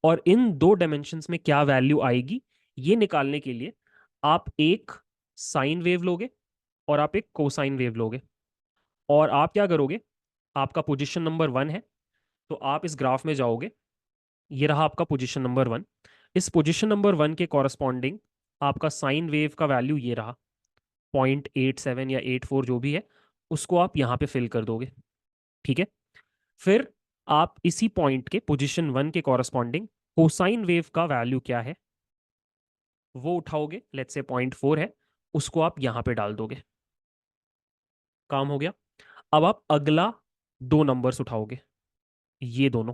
और इन 2 डायमेंशंस में क्या वैल्यू आएगी ये निकालने के लिए आप एक साइन वेव लोगे और आप एक कोसाइन वेव लोगे। और आप क्या करोगे, आपका पोजीशन नंबर 1 है तो आप इस ग्राफ में जाओगे, ये रहा आपका पोजीशन नंबर 1। इस पोजीशन नंबर 1 के कॉरस्पॉन्डिंग आपका साइन वेव का वैल्यू ये रहा, 0.87 या 84 जो भी है, उसको आप यहाँ पे फिल कर दोगे, ठीक है। फिर आप इसी पॉइंट के पोजीशन 1 के कॉरस्पॉन्डिंग कोसाइन वेव का वैल्यू क्या है वो उठाओगे, लेट्स से 0.4 है, उसको आप यहाँ पे डाल दोगे, काम हो गया। अब आप अगला 2 नंबर्स उठाओगे, ये दोनों,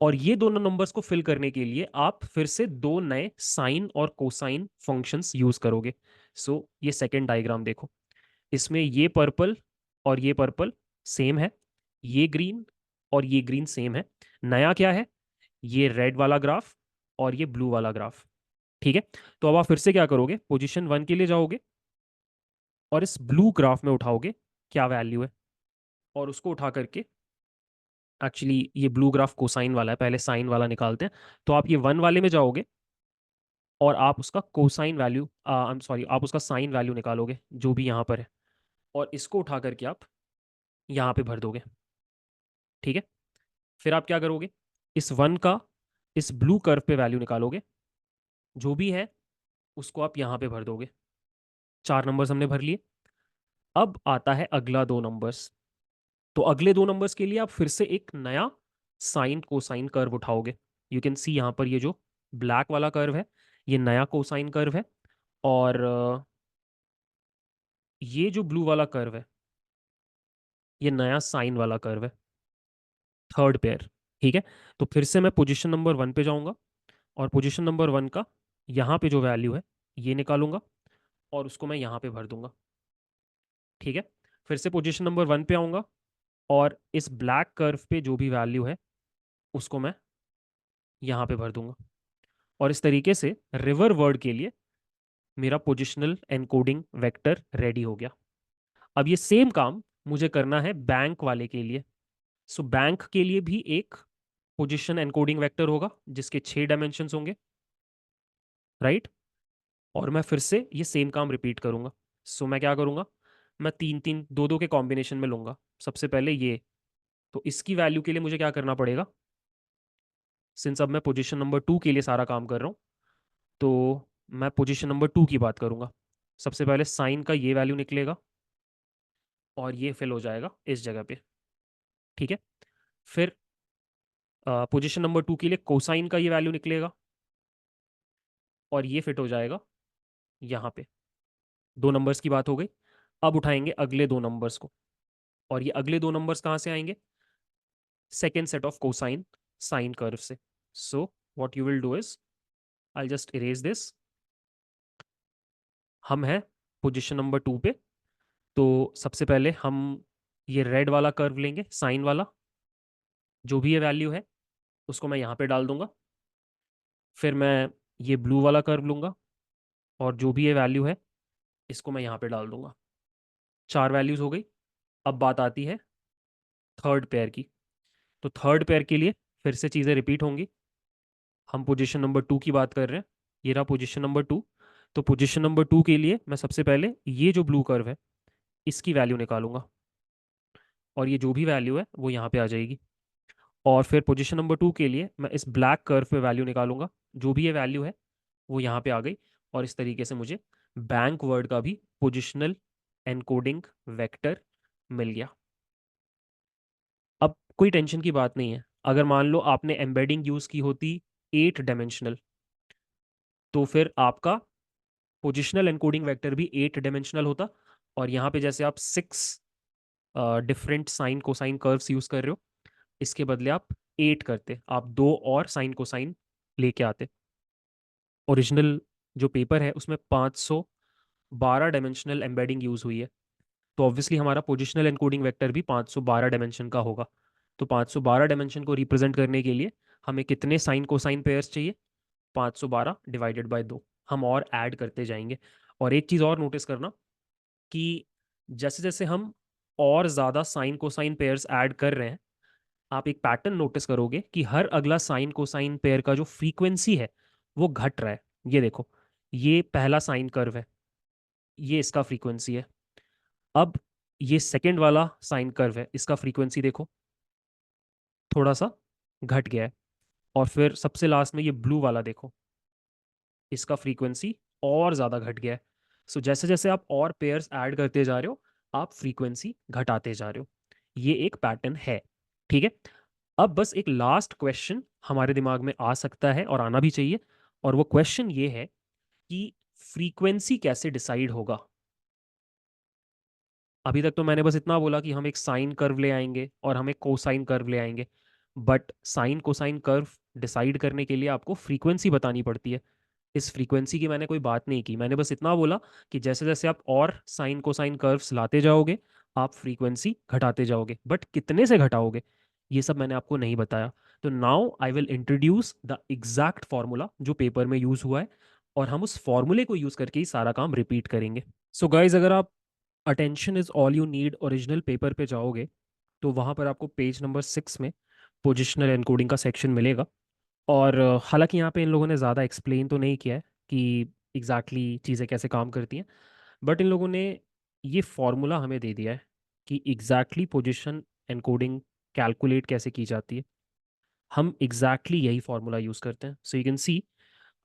और ये दोनों नंबर्स को फिल करने के लिए आप फिर से 2 नए साइन और कोसाइन फंक्शंस यूज करोगे। सो ये सेकेंड डायग्राम देखो, इसमें ये पर्पल और ये पर्पल सेम है, ये ग्रीन और ये ग्रीन सेम है। नया क्या है, ये रेड वाला ग्राफ और ये ब्लू वाला ग्राफ, ठीक है। तो अब आप फिर से क्या करोगे, पोजीशन 1 के लिए जाओगे और इस ब्लू ग्राफ में उठाओगे क्या वैल्यू है, और उसको उठा करके, एक्चुअली ये ब्लू ग्राफ कोसाइन वाला है, पहले साइन वाला निकालते हैं। तो आप ये 1 वाले में जाओगे और आप उसका cosine value, I am sorry, आप उसका साइन वैल्यू निकालोगे जो भी यहाँ पर है, और इसको उठा करके आप यहाँ पे भर दोगे, ठीक है। फिर आप क्या करोगे, इस 1 का इस ब्लू कर्व पे वैल्यू निकालोगे, जो भी है उसको आप यहाँ पे भर दोगे। 4 नंबर्स हमने भर लिए। अब आता है अगला 2 नंबर्स। तो अगले 2 नंबर्स के लिए आप फिर से एक नया साइन कोसाइन कर्व उठाओगे। यू कैन सी यहाँ पर ये जो ब्लैक वाला कर्व है ये नया कोसाइन कर्व है, और ये जो ब्लू वाला कर्व है ये नया साइन वाला कर्व है, थर्ड पेयर, ठीक है। तो फिर से मैं पोजीशन नंबर 1 पे जाऊंगा और पोजीशन नंबर 1 का यहाँ पे जो वैल्यू है ये निकालूंगा और उसको मैं यहाँ पे भर दूंगा, ठीक है। फिर से पोजीशन नंबर 1 पे आऊंगा और इस ब्लैक कर्व पे जो भी वैल्यू है उसको मैं यहाँ पे भर दूंगा, और इस तरीके से रिवर वर्ड के लिए मेरा पोजिशनल एनकोडिंग वेक्टर रेडी हो गया। अब ये सेम काम मुझे करना है बैंक वाले के लिए। सो बैंक के लिए भी एक पोजीशन एनकोडिंग वेक्टर होगा जिसके 6 डायमेंशंस होंगे, राइट। और मैं फिर से ये सेम काम रिपीट करूंगा। सो मैं क्या करूंगा, मैं 3 3 2 2 के कॉम्बिनेशन में लूंगा। सबसे पहले ये, तो इसकी वैल्यू के लिए मुझे क्या करना पड़ेगा, सिंस अब मैं पोजीशन नंबर 2 के लिए सारा काम कर रहा हूँ, तो मैं पोजीशन नंबर 2 की बात करूंगा। सबसे पहले साइन का ये वैल्यू निकलेगा और ये फिल हो जाएगा इस जगह पे, ठीक है। फिर पोजीशन नंबर 2 के लिए कोसाइन का ये वैल्यू निकलेगा और ये फिट हो जाएगा यहाँ पे। 2 नंबर्स की बात हो गई। अब उठाएंगे अगले दो नंबर्स को, और ये अगले दो नंबर्स कहाँ से आएंगे? Second set of cosine sine curve से। So what you will do is, I just erase this. हम हैं पोजीशन नंबर 2 पे। तो सबसे पहले हम ये रेड वाला कर्व लेंगे, साइन वाला, जो भी ये वैल्यू है उसको मैं यहाँ पे डाल दूंगा। फिर मैं ये ब्लू वाला कर्व लूंगा, और जो भी ये वैल्यू है इसको मैं यहाँ पे डाल दूंगा। 4 वैल्यूज हो गई। अब बात आती है थर्ड पेयर की। तो थर्ड पेयर के लिए फिर से चीज़ें रिपीट होंगी। हम पोजीशन नंबर 2 की बात कर रहे हैं, ये रहा पोजीशन नंबर 2। तो पोजीशन नंबर 2 के लिए मैं सबसे पहले ये जो ब्लू कर्व है इसकी वैल्यू निकालूंगा, और ये जो भी वैल्यू है वो यहाँ पे आ जाएगी। और फिर पोजीशन नंबर 2 के लिए मैं इस ब्लैक कर्व पे वैल्यू निकालूंगा, जो भी ये वैल्यू है वो यहाँ पे आ गई। और इस तरीके से मुझे बैंक वर्ड का भी पोजिशनल एनकोडिंग वेक्टर मिल गया। अब कोई टेंशन की बात नहीं है, अगर मान लो आपने एम्बेडिंग यूज की होती 8 डायमेंशनल, तो फिर आपका पोजिशनल एनकोडिंग वेक्टर भी 8 डायमेंशनल होता। और यहाँ पे जैसे आप 6 different sine cosine curves use कर रहे हो, इसके बदले आप 8 करते, आप दो और साइन कोसाइन लेके आते। ओरिजिनल जो पेपर है उसमें 512 डायमेंशनल एम्बेडिंग यूज हुई है, तो ऑब्वियसली हमारा पोजिशनल एनकोडिंग वेक्टर भी 512 डायमेंशन का होगा। तो 512 डायमेंशन को रिप्रेजेंट करने के लिए हमें कितने साइन कोसाइन पेयर्स चाहिए? 512 डिवाइडेड बाय 2। हम और ऐड करते जाएंगे। और एक चीज़ और नोटिस करना कि जैसे जैसे हम और ज़्यादा साइन कोसाइन पेयर्स ऐड कर रहे हैं, आप एक पैटर्न नोटिस करोगे कि हर अगला साइन कोसाइन पेयर का जो फ्रीक्वेंसी है वो घट रहा है। ये देखो, ये पहला साइन कर्व है, ये इसका फ्रीक्वेंसी है। अब ये सेकेंड वाला साइन कर्व है, इसका फ्रीक्वेंसी देखो थोड़ा सा घट गया है। और फिर सबसे लास्ट में ये ब्लू वाला देखो, इसका फ्रीक्वेंसी और ज़्यादा घट गया है। सो जैसे जैसे आप और पेयर्स ऐड करते जा रहे हो, आप फ्रीक्वेंसी घटाते जा रहे हो। ये एक पैटर्न है, ठीक है। अब बस एक लास्ट क्वेश्चन हमारे दिमाग में आ सकता है और आना भी चाहिए, और वो क्वेश्चन ये है कि फ्रीक्वेंसी कैसे डिसाइड होगा। अभी तक तो मैंने बस इतना बोला कि हम एक साइन कर्व ले आएंगे और हम एक कोसाइन कर्व ले आएंगे, but sign cosine curve decide करने के लिए आपको फ्रीक्वेंसी बतानी पड़ती है। इस फ्रीक्वेंसी की मैंने कोई बात नहीं की, मैंने बस इतना बोला कि जैसे जैसे आप और साइन कोसाइन कर्व्स लाते जाओगे, आप फ्रीक्वेंसी घटाते जाओगे, बट कितने से घटाओगे ये सब मैंने आपको नहीं बताया। तो now I will introduce the exact formula जो पेपर में यूज हुआ है, और हम उस फॉर्मूले को यूज करके ही सारा काम रिपीट करेंगे। सो गाइज, अगर आप attention is all you need original paper पे जाओगे, तो वहाँ पर आपको पेज नंबर 6 में पोजिशनल एनकोडिंग का सेक्शन मिलेगा। और हालांकि यहाँ पे इन लोगों ने ज़्यादा एक्सप्लेन तो नहीं किया है कि एग्जैक्टली चीज़ें कैसे काम करती हैं, बट इन लोगों ने ये फॉर्मूला हमें दे दिया है कि एग्जैक्टली पोजीशन एनकोडिंग कैलकुलेट कैसे की जाती है। हम एग्जैक्टली यही फॉर्मूला यूज़ करते हैं। So you can C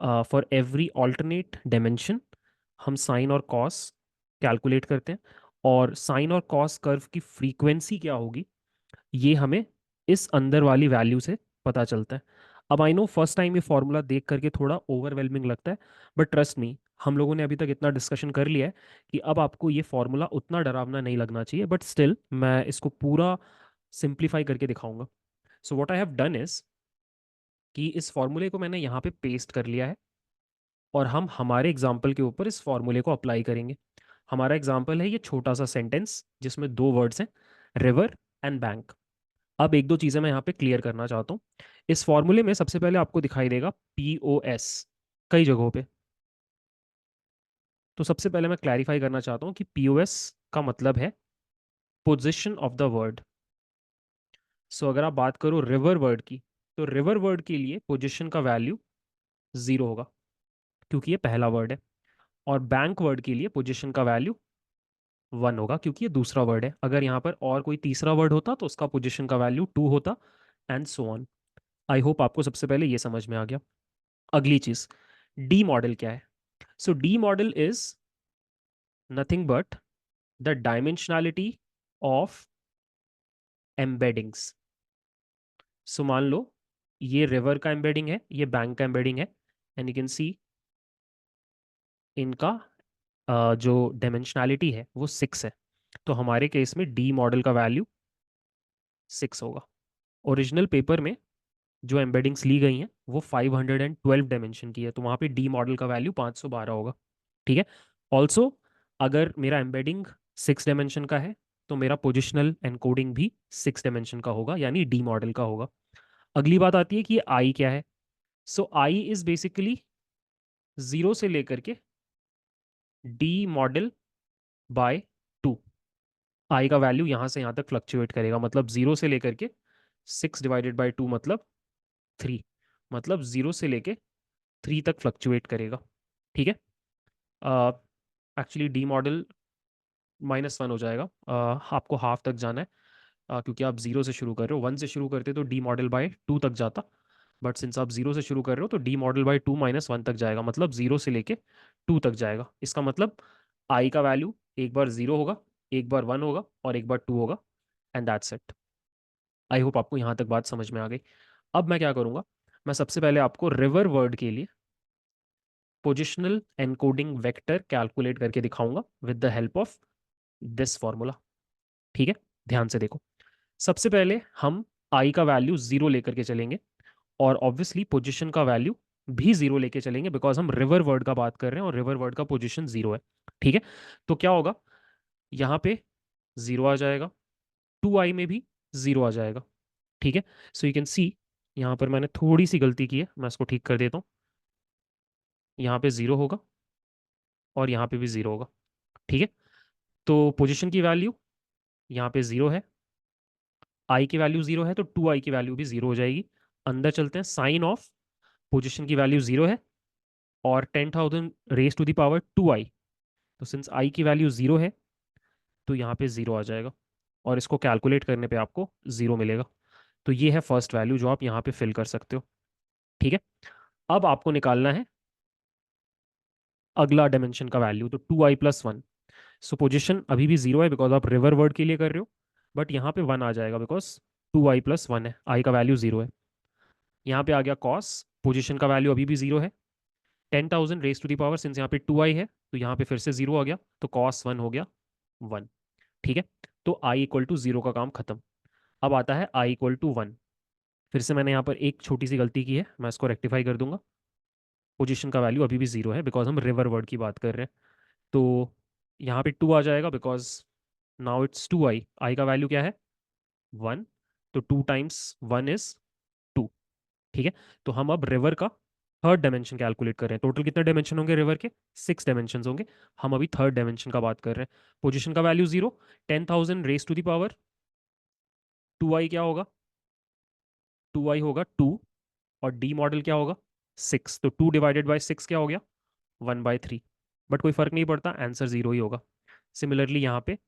for every alternate dimension हम साइन और कॉस कैलकुलेट करते हैं, और साइन और कॉस कर्व की फ्रीक्वेंसी क्या होगी ये हमें इस अंदर वाली वैल्यू से पता चलता है। अब आई नो फर्स्ट टाइम ये फॉर्मूला देख करके थोड़ा ओवरवेलमिंग लगता है, बट ट्रस्ट मी, हम लोगों ने अभी तक इतना डिस्कशन कर लिया है कि अब आपको ये फॉर्मूला उतना डरावना नहीं लगना चाहिए, बट स्टिल मैं इसको पूरा सिंप्लीफाई करके दिखाऊंगा। सो what I have done is कि इस फॉर्मूले को मैंने यहाँ पे पेस्ट कर लिया है, और हम हमारे एग्जाम्पल के ऊपर इस फॉर्मूले को अप्लाई करेंगे। हमारा एग्जाम्पल है ये छोटा सा सेंटेंस जिसमें दो वर्ड्स हैं, रिवर एंड बैंक। अब एक दो चीज़ें मैं यहाँ पे क्लियर करना चाहता हूँ। इस फॉर्मूले में सबसे पहले आपको दिखाई देगा POS कई जगहों पे। तो सबसे पहले मैं क्लैरिफाई करना चाहता हूँ कि POS का मतलब है पोजिशन ऑफ द वर्ड। सो अगर आप बात करो रिवर वर्ड की, तो रिवर वर्ड के लिए पोजिशन का वैल्यू 0 होगा क्योंकि ये पहला वर्ड है। और बैंक वर्ड के लिए पोजिशन का वैल्यू 1 होगा क्योंकि ये दूसरा वर्ड है। अगर यहाँ पर और कोई तीसरा वर्ड होता तो उसका पोजिशन का वैल्यू 2 होता, and so on. I hope आपको सबसे पहले ये समझ में आ गया। अगली चीज, डी मॉडल क्या है? So D model is nothing but the dimensionality of embeddings. So मान लो ये रिवर का एम्बेडिंग है, ये बैंक का एम्बेडिंग है, एंड यू कैन सी इनका जो डायमेंशनैलिटी है वो 6 है, तो हमारे केस में डी मॉडल का वैल्यू 6 होगा। ओरिजिनल पेपर में जो एम्बेडिंग्स ली गई हैं वो 512 डायमेंशन की है, तो वहाँ पे डी मॉडल का वैल्यू 512 होगा। ठीक है। ऑल्सो अगर मेरा एम्बेडिंग 6 डायमेंशन का है तो मेरा पोजिशनल एनकोडिंग भी 6 डायमेंशन का होगा, यानी डी मॉडल का होगा। अगली बात आती है कि आई क्या है। सो आई इज बेसिकली 0 से लेकर के डी मॉडल बाय 2। आई का वैल्यू यहाँ से यहाँ तक फ्लक्चुएट करेगा, मतलब 0 से लेकर के 6 डिवाइडेड बाय 2 मतलब 3, मतलब 0 से लेके 3 तक फ्लक्चुएट करेगा। ठीक है। एक्चुअली डी मॉडल -1 हो जाएगा, आपको हाफ तक जाना है, क्योंकि आप 0 से शुरू कर रहे हो। 1 से शुरू करते तो डी मॉडल बाय 2 तक जाता, बट सिंस आप 0 से शुरू कर रहे हो तो डी मॉडल बाय 2 -1 तक जाएगा, मतलब 0 से लेके 2 तक जाएगा। इसका मतलब आई का वैल्यू एक बार 0 होगा, एक बार 1 होगा और एक बार 2 होगा, and that's it. I hope आपको यहाँ तक बात समझ में आ गई। अब मैं क्या करूँगा, मैं सबसे पहले आपको रिवर वर्ड के लिए पोजिशनल एनकोडिंग वेक्टर कैलकुलेट करके दिखाऊंगा with the help of this formula. ठीक है, ध्यान से देखो। सबसे पहले हम आई का वैल्यू 0 लेकर के चलेंगे, और ऑब्वियसली पोजीशन का वैल्यू भी 0 लेके चलेंगे, बिकॉज हम रिवर वर्ड का बात कर रहे हैं और रिवर वर्ड का पोजीशन 0 है। ठीक है, तो क्या होगा, यहाँ पे 0 आ जाएगा, 2i में भी 0 आ जाएगा। ठीक है, सो यू कैन सी यहाँ पर मैंने थोड़ी सी गलती की है, मैं इसको ठीक कर देता हूँ। यहाँ पे 0 होगा और यहाँ पे भी 0 होगा। ठीक है, तो पोजीशन की वैल्यू यहाँ पे 0 है, आई की वैल्यू 0 है, तो 2i की वैल्यू भी 0 हो जाएगी। अंदर चलते हैं, साइन ऑफ पोजीशन की वैल्यू 0 है और 10,000 raise to the power 2i, तो सिंस आई की वैल्यू 0 है तो यहाँ पे 0 आ जाएगा, और इसको कैलकुलेट करने पे आपको 0 मिलेगा। तो ये है फर्स्ट वैल्यू जो आप यहाँ पे फिल कर सकते हो। ठीक है, अब आपको निकालना है अगला डायमेंशन का वैल्यू, तो 2i+1। सो पोजिशन अभी भी 0 है बिकॉज आप रिवर वर्ड के लिए कर रहे हो, बट यहाँ पे 1 आ जाएगा बिकॉज 2i+1 है, आई का वैल्यू 0 है। यहाँ पे आ गया कॉस, पोजिशन का वैल्यू अभी भी 0 है, 10,000 raise to the power, since यहाँ पे 2i है तो यहाँ पे फिर से 0 आ गया, तो कॉस 1 हो गया 1। ठीक है, तो i=0 का काम खत्म। अब आता है i=1। फिर से मैंने यहाँ पर एक छोटी सी गलती की है, मैं इसको रेक्टिफाई कर दूंगा। पोजीशन का वैल्यू अभी भी 0 है बिकॉज हम रिवर वर्ड की बात कर रहे हैं, तो यहाँ पे 2 आ जाएगा बिकॉज नाउ इट्स 2i, आई का वैल्यू क्या है 1, तो 2 × 1 = 2। ठीक है, तो हम अब रिवर का थर्ड डायमेंशन कैलकुलेट कर रहे हैं। टोटल कितने डायमेंशन होंगे रिवर के, 6 डायमेंशन होंगे, हम अभी थर्ड डायमेंशन का बात कर रहे हैं। पोजीशन का value 0, 10,000 raise to the power 2i क्या होगा, 2i होगा 2, और डी मॉडल क्या होगा 6, तो 2 / 6 क्या हो गया 1/3। बट कोई फर्क नहीं पड़ता, आंसर 0 ही होगा। सिमिलरली यहाँ पे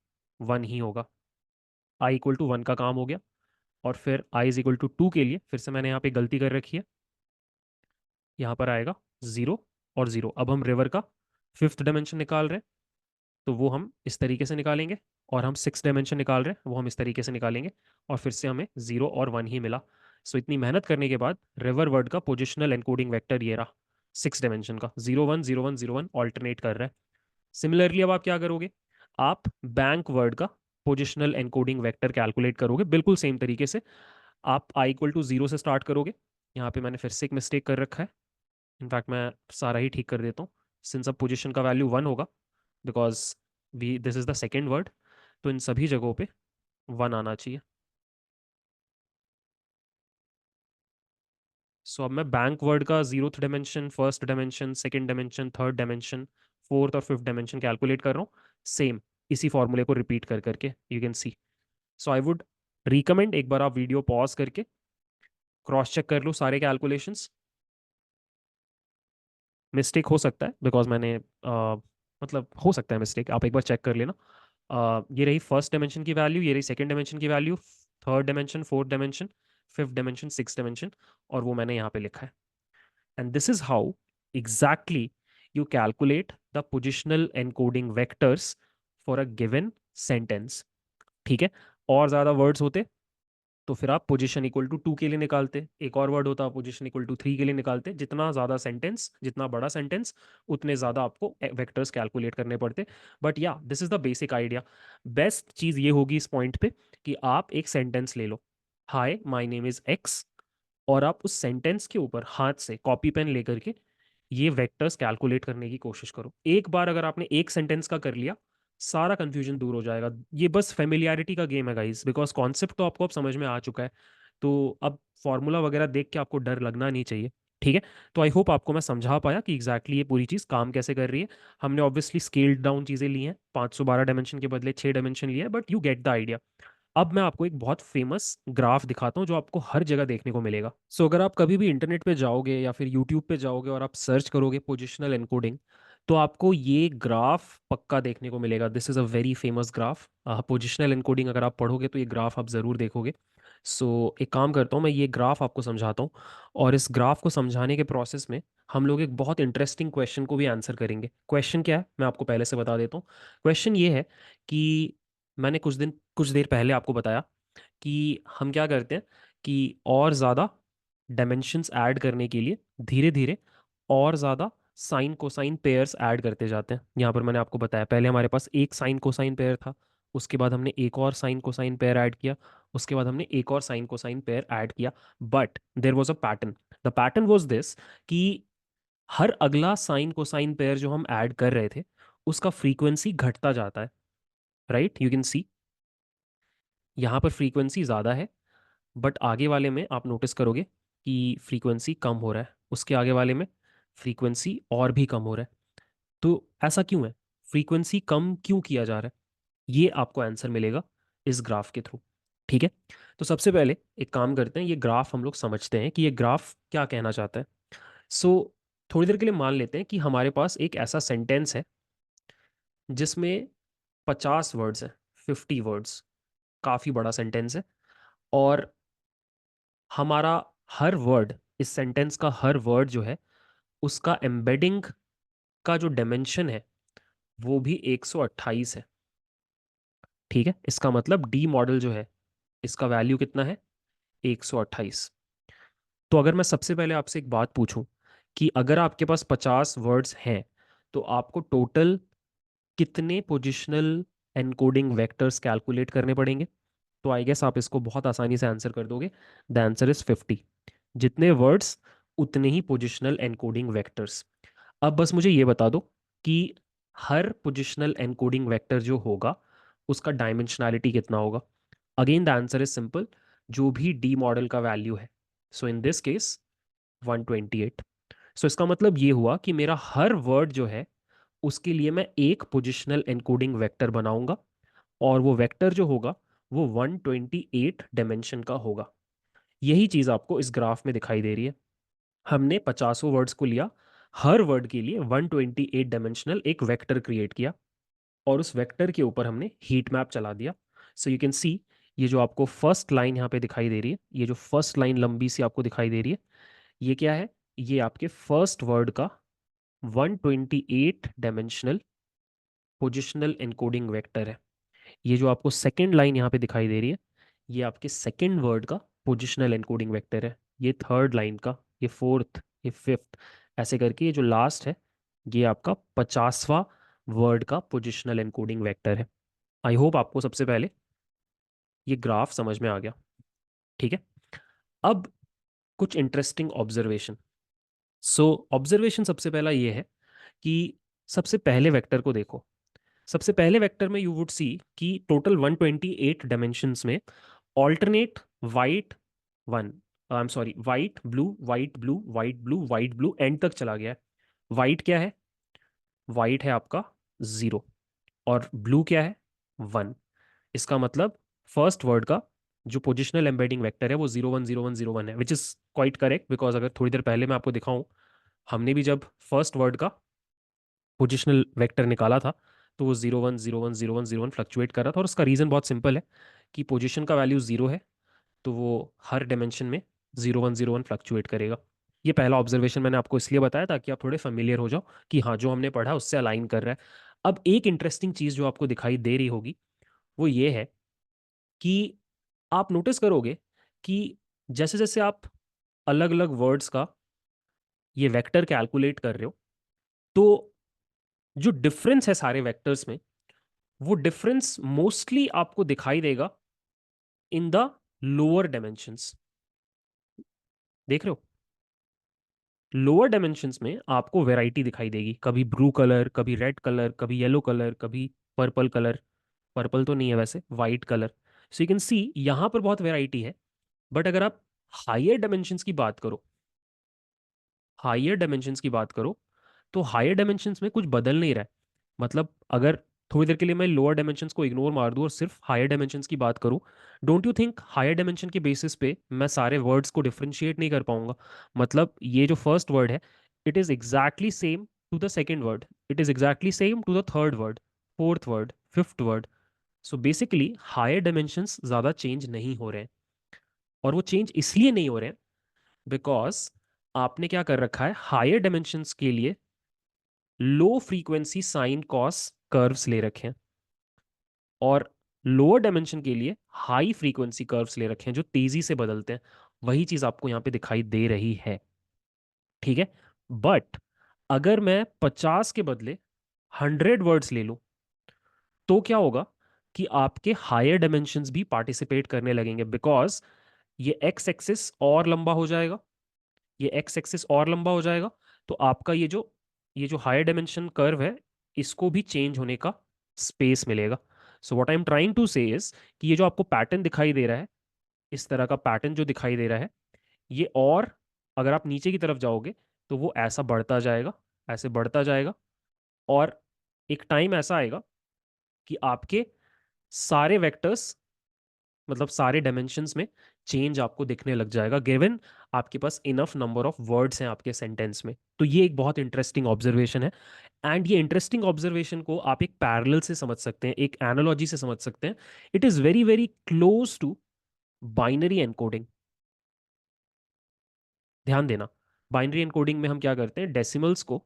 1 ही होगा, i=1 का काम हो गया। और फिर i=2 के लिए फिर से मैंने यहाँ पे गलती कर रखी है, यहाँ पर आएगा 0 और 0। अब हम रिवर का फिफ्थ डायमेंशन निकाल रहे हैं, तो वो हम इस तरीके से निकालेंगे, और हम 6 डायमेंशन निकाल रहे हैं वो हम इस तरीके से निकालेंगे, और फिर से हमें 0 और 1 ही मिला। सो इतनी मेहनत करने के बाद रिवर वर्ड का पोजिशनल एनकोडिंग वेक्टर ये रहा, 6 डायमेंशन का, 0 1 0 1 0 1 ऑल्टरनेट कर रहा है। सिमिलरली अब आप क्या करोगे, आप बैंक वर्ड का पोजिशनल एनकोडिंग वेक्टर कैलकुलेट करोगे बिल्कुल सेम तरीके से। आप i=0 से स्टार्ट करोगे, यहाँ पे मैंने फिर से एक मिस्टेक कर रखा है, इनफैक्ट मैं सारा ही ठीक कर देता हूँ। सिंस अब पोजिशन का वैल्यू 1 होगा because we this is the second word, तो इन सभी जगहों पे 1 आना चाहिए। सो अब मैं बैंक वर्ड का 0th dimension, first dimension, second dimension, third dimension, fourth और फिफ्थ डायमेंशन कैलकुलेट कर रहा हूँ, सेम इसी फॉर्मूले को रिपीट कर करके, you can C. So I would recommend एक बार आप वीडियो पॉज करके क्रॉस चेक कर लो सारे कैलकुलेशंस। मिस्टेक हो सकता है बिकॉज मैंने मतलब हो सकता है मिस्टेक, आप एक बार चेक कर लेना। ये रही फर्स्ट डायमेंशन की वैल्यू, ये रही सेकेंड डायमेंशन की value, third dimension, fourth dimension, fifth dimension, six dimension, और वो मैंने यहाँ पे लिखा है। And this is how exactly you calculate the positional encoding vectors for a given sentence. ठीक है, और ज़्यादा वर्ड्स होते तो फिर आप पोजीशन इक्वल टू 2 के लिए निकालते, एक और वर्ड होता पोजीशन इक्वल टू 3 के लिए निकालते। जितना ज़्यादा सेंटेंस, जितना बड़ा सेंटेंस, उतने ज़्यादा आपको वेक्टर्स कैलकुलेट करने पड़ते। But yeah this is the basic idea. Best चीज़ ये होगी इस पॉइंट पे कि आप एक सेंटेंस ले लो, hi my name is X, और आप उस सेंटेंस के ऊपर हाथ से कॉपी पेन लेकर के ये वेक्टर्स कैलकुलेट करने की कोशिश करो। एक बार अगर आपने एक सेंटेंस का कर लिया, सारा कंफ्यूजन दूर हो जाएगा। ये बस फेमिलियरिटी का गेम है गाइस, बिकॉज कॉन्सेप्ट तो आपको अब समझ में आ चुका है। तो अब फॉर्मूला वगैरह देख के आपको डर लगना नहीं चाहिए। ठीक है। तो आई होप आपको मैं समझा पाया कि एग्जैक्टली ये पूरी चीज़ काम कैसे कर रही है। हमने ऑब्वियसली स्केल्ड डाउन चीज़ें ली हैं, 512 डायमेंशन के बदले 6 डायमेंशन लिए हैं, but you get the idea. अब मैं आपको एक बहुत फेमस ग्राफ दिखाता हूँ जो आपको हर जगह देखने को मिलेगा। सो अगर आप कभी भी इंटरनेट पे जाओगे या फिर यूट्यूब पे जाओगे और आप सर्च करोगे पोजिशनल एनकोडिंग, तो आपको ये ग्राफ पक्का देखने को मिलेगा। This is a very famous graph. Positional encoding अगर आप पढ़ोगे तो ये ग्राफ आप ज़रूर देखोगे। सो एक काम करता हूँ, मैं ये ग्राफ आपको समझाता हूँ, और इस ग्राफ को समझाने के प्रोसेस में हम लोग एक बहुत इंटरेस्टिंग क्वेश्चन को भी आंसर करेंगे। क्वेश्चन क्या है मैं आपको पहले से बता देता हूँ। क्वेश्चन ये है कि मैंने कुछ देर पहले आपको बताया कि हम क्या करते हैं कि और ज़्यादा डायमेंशंस ऐड करने के लिए धीरे धीरे और ज़्यादा साइन कोसाइन पेयर्स ऐड करते जाते हैं। यहाँ पर मैंने आपको बताया, पहले हमारे पास एक साइन कोसाइन पेयर था, उसके बाद हमने एक और साइन कोसाइन पेयर ऐड किया, उसके बाद हमने एक और साइन कोसाइन पेयर ऐड किया। But there was a pattern. The pattern was this कि हर अगला साइन कोसाइन पेयर जो हम ऐड कर रहे थे उसका फ्रीक्वेंसी घटता जाता है। राइट, यू कैन सी यहाँ पर फ्रीक्वेंसी ज़्यादा है, बट आगे वाले में आप नोटिस करोगे कि फ्रीक्वेंसी कम हो रहा है, उसके आगे वाले में फ्रीक्वेंसी और भी कम हो रहा है। तो ऐसा क्यों है, फ्रीक्वेंसी कम क्यों किया जा रहा है, ये आपको आंसर मिलेगा इस ग्राफ के थ्रू। ठीक है। तो सबसे पहले एक काम करते हैं, ये ग्राफ हम लोग समझते हैं कि ये ग्राफ क्या कहना चाहता है। सो थोड़ी देर के लिए मान लेते हैं कि हमारे पास एक ऐसा सेंटेंस है जिसमें 50 वर्ड्स है, 50 वर्ड्स, काफ़ी बड़ा सेंटेंस है। और हमारा हर वर्ड, इस सेंटेंस का हर वर्ड जो है उसका एम्बेडिंग का जो डायमेंशन है वो भी 128 है। ठीक है, इसका मतलब डी मॉडल जो है इसका वैल्यू कितना है, 128। तो अगर मैं सबसे पहले आपसे एक बात पूछूं कि अगर आपके पास 50 वर्ड्स हैं तो आपको टोटल कितने पोजिशनल एनकोडिंग वेक्टर्स कैलकुलेट करने पड़ेंगे, तो आई गेस आप इसको बहुत आसानी से आंसर कर दोगे। The answer is 50। जितने वर्ड्स उतने ही पोजिशनल एनकोडिंग वेक्टर्स। अब बस मुझे ये बता दो कि हर पोजिशनल एनकोडिंग वेक्टर जो होगा उसका डायमेंशनैलिटी कितना होगा। Again the answer is simple, जो भी डी मॉडल का वैल्यू है, सो इन दिस केस 128। सो इसका मतलब ये हुआ कि मेरा हर वर्ड जो है उसके लिए मैं एक पोजिशनल एनकोडिंग वेक्टर बनाऊंगा, और वो वेक्टर जो होगा वो 128 डायमेंशन का होगा। यही चीज़ आपको इस ग्राफ में दिखाई दे रही है। हमने 50 वर्ड्स को लिया, हर वर्ड के लिए 128 डायमेंशनल एक वेक्टर क्रिएट किया, और उस वेक्टर के ऊपर हमने हीट मैप चला दिया। सो यू कैन सी, ये जो आपको फर्स्ट लाइन यहाँ पे दिखाई दे रही है, ये जो फर्स्ट लाइन लंबी सी आपको दिखाई दे रही है, ये क्या है, ये आपके फर्स्ट वर्ड का 128 डायमेंशनल पोजिशनल एनकोडिंग वेक्टर है। ये जो आपको सेकेंड लाइन यहाँ पे दिखाई दे रही है, ये आपके सेकेंड वर्ड का पोजिशनल एनकोडिंग वेक्टर है। ये थर्ड लाइन का, ये फोर्थ, ये फिफ्थ, ऐसे करके ये जो लास्ट है ये आपका 50वां वर्ड का पोजिशनल एनकोडिंग वेक्टर है। आई होप आपको सबसे पहले ये ग्राफ समझ में आ गया। ठीक है। अब कुछ इंटरेस्टिंग ऑब्जर्वेशन। सो ऑब्जर्वेशन सबसे पहला ये है कि सबसे पहले वेक्टर को देखो। सबसे पहले वेक्टर में यू वुड सी कि टोटल 128 डायमेंशंस में alternate white one, I am sorry, white blue white blue white blue white blue and तक चला गया है। वाइट क्या है, वाइट है आपका 0, और ब्लू क्या है 1। इसका मतलब फर्स्ट वर्ड का जो पोजिशनल एम्बेडिंग वेक्टर है वो 0 1 0 1 0 1 है, which is quite correct, because अगर थोड़ी देर पहले मैं आपको दिखाऊं, हमने भी जब फर्स्ट वर्ड का पोजिशनल वेक्टर निकाला था तो वो 0 1 0 1 0 1 0 1 फ्लक्चुएट कर रहा था, और उसका रीज़न बहुत सिंपल है कि पोजिशन का वैल्यू 0 है तो वो हर डायमेंशन में 0 1 0 1 फ्लक्चुएट करेगा। ये पहला ऑब्जर्वेशन मैंने आपको इसलिए बताया ताकि आप थोड़े फेमिलियर हो जाओ कि हाँ जो हमने पढ़ा उससे अलाइन कर रहा है। अब एक इंटरेस्टिंग चीज़ जो आपको दिखाई दे रही होगी वो ये है कि आप नोटिस करोगे कि जैसे जैसे आप अलग अलग वर्ड्स का ये वेक्टर कैलकुलेट कर रहे हो, तो जो डिफरेंस है सारे वेक्टर्स में, वो डिफरेंस मोस्टली आपको दिखाई देगा इन द लोअर डायमेंशंस। देख रहे हो, लोअर डायमेंशंस में आपको वैरायटी दिखाई देगी, कभी ब्लू कलर, कभी रेड कलर, कभी येलो कलर, कभी पर्पल कलर। पर्पल तो नहीं है वैसे, white colour. So you can सी यहां पर बहुत वैरायटी है। बट अगर आप हायर डायमेंशंस की बात करो, हायर डायमेंशंस की बात करो, तो हायर डायमेंशंस में कुछ बदल नहीं रहा है। मतलब अगर थोड़ी देर के लिए मैं लोअर डायमेंशंस को इग्नोर मार दूं और सिर्फ हायर डायमेंशंस की बात करूं, don't you think higher dimension के बेसिस पे मैं सारे वर्ड्स को डिफरेंशिएट नहीं कर पाऊंगा? मतलब ये जो फर्स्ट वर्ड है, it is exactly same to the second word, it is exactly same to the third word, fourth word, fifth word. So basically higher dimensions ज़्यादा चेंज नहीं हो रहे हैं। और वो चेंज इसलिए नहीं हो रहे हैं बिकॉज आपने क्या कर रखा है, हायर डायमेंशंस के लिए low frequency sine cos curves ले रखे हैं, और लोअर डायमेंशन के लिए हाई फ्रीक्वेंसी कर्व्स ले रखे हैं जो तेजी से बदलते हैं। वही चीज आपको यहाँ पे दिखाई दे रही है। ठीक है। बट अगर मैं 50 के बदले 100 वर्ड्स ले लूं, तो क्या होगा कि आपके हायर डायमेंशंस भी पार्टिसिपेट करने लगेंगे, बिकॉज ये एक्स एक्सिस और लंबा हो जाएगा, ये एक्स एक्सिस और लंबा हो जाएगा। तो आपका ये जो हायर डायमेंशन कर्व है, इसको भी चेंज होने का स्पेस मिलेगा। So what I am trying to say is कि ये जो आपको पैटर्न दिखाई दे रहा है, इस तरह का पैटर्न जो दिखाई दे रहा है, ये और अगर आप नीचे की तरफ जाओगे तो वो ऐसा बढ़ता जाएगा, ऐसे बढ़ता जाएगा। और एक टाइम ऐसा आएगा कि आपके सारे वेक्टर्स, मतलब सारे डायमेंशंस में चेंज आपको दिखने लग जाएगा, गिवन आपके पास इनफ नंबर ऑफ वर्ड्स हैं आपके सेंटेंस में। तो ये एक बहुत इंटरेस्टिंग ऑब्जर्वेशन है। एंड ये इंटरेस्टिंग ऑब्जर्वेशन को आप एक पैरेलल से समझ सकते हैं, एक एनालॉजी से समझ सकते हैं। It is very very close to binary encoding. ध्यान देना, बाइनरी एनकोडिंग में हम क्या करते हैं, डेसिमल्स को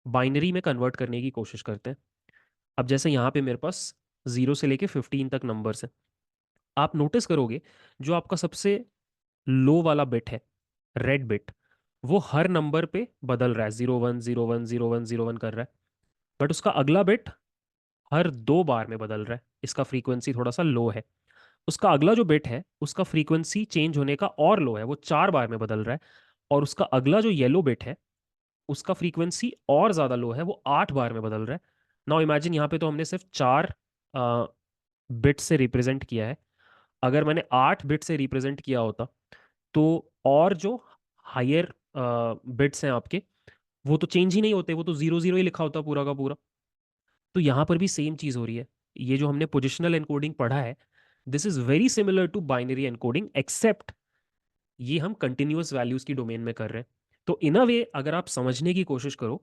बाइनरी में कन्वर्ट करने की कोशिश करते हैं। अब जैसे यहाँ पे मेरे पास 0 से लेके 15 तक नंबर्स हैं। आप नोटिस करोगे जो आपका सबसे लो वाला बिट है, रेड बिट, वो हर नंबर पे बदल रहा है, 01 01 01 01 कर रहा है। बट उसका अगला बिट हर 2 बार में बदल रहा है, इसका फ्रीक्वेंसी थोड़ा सा लो है। उसका अगला जो बिट है उसका फ्रीक्वेंसी चेंज होने का और लो है, वो 4 बार में बदल रहा है। और उसका अगला जो येलो बिट है, उसका फ्रीक्वेंसी और ज़्यादा लो है, वो 8 बार में बदल रहा है। नाउ इमेजिन यहाँ पे तो हमने सिर्फ 4 बिट से रिप्रेजेंट किया है। अगर मैंने 8 बिट से रिप्रेजेंट किया होता, तो और जो हायर बिट्स हैं आपके, वो तो चेंज ही नहीं होते, वो तो 0 0 ही लिखा होता पूरा का पूरा। तो यहाँ पर भी सेम चीज़ हो रही है। ये जो हमने पोजिशनल एनकोडिंग पढ़ा है, this is very similar to binary encoding, except ये हम कंटिन्यूअस वैल्यूज की डोमेन में कर रहे हैं। तो इन अ वे अगर आप समझने की कोशिश करो,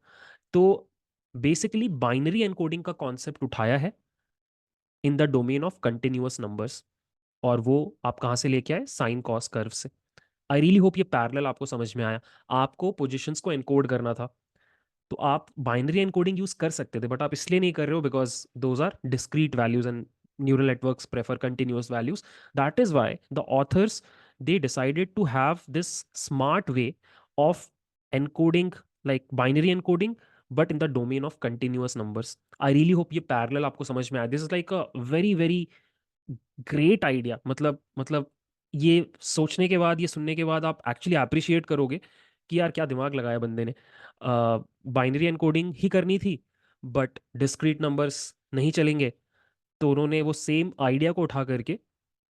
तो बेसिकली बाइनरी एनकोडिंग का कॉन्सेप्ट उठाया है in the domain of continuous numbers, और वो आप कहाँ से लेके आए, साइन कॉस कर्व से। आई रियली होप ये पैरेलल आपको समझ में आया। आपको पोजीशंस को एनकोड करना था, तो आप बाइनरी एनकोडिंग यूज कर सकते थे, बट आप इसलिए नहीं कर रहे हो because those are discrete values and neural networks prefer continuous values. That is why the authors, they decided to have this smart way of encoding, like binary encoding, but in the domain of continuous numbers. I really hope ये parallel आपको समझ में आया। This is like a very very great idea. मतलब ये सोचने के बाद, ये सुनने के बाद आप एक्चुअली अप्रिशिएट करोगे कि यार क्या दिमाग लगाया बंदे ने। बाइनरी एनकोडिंग ही करनी थी, बट डिस्क्रीट नंबर्स नहीं चलेंगे, तो उन्होंने वो सेम आइडिया को उठा करके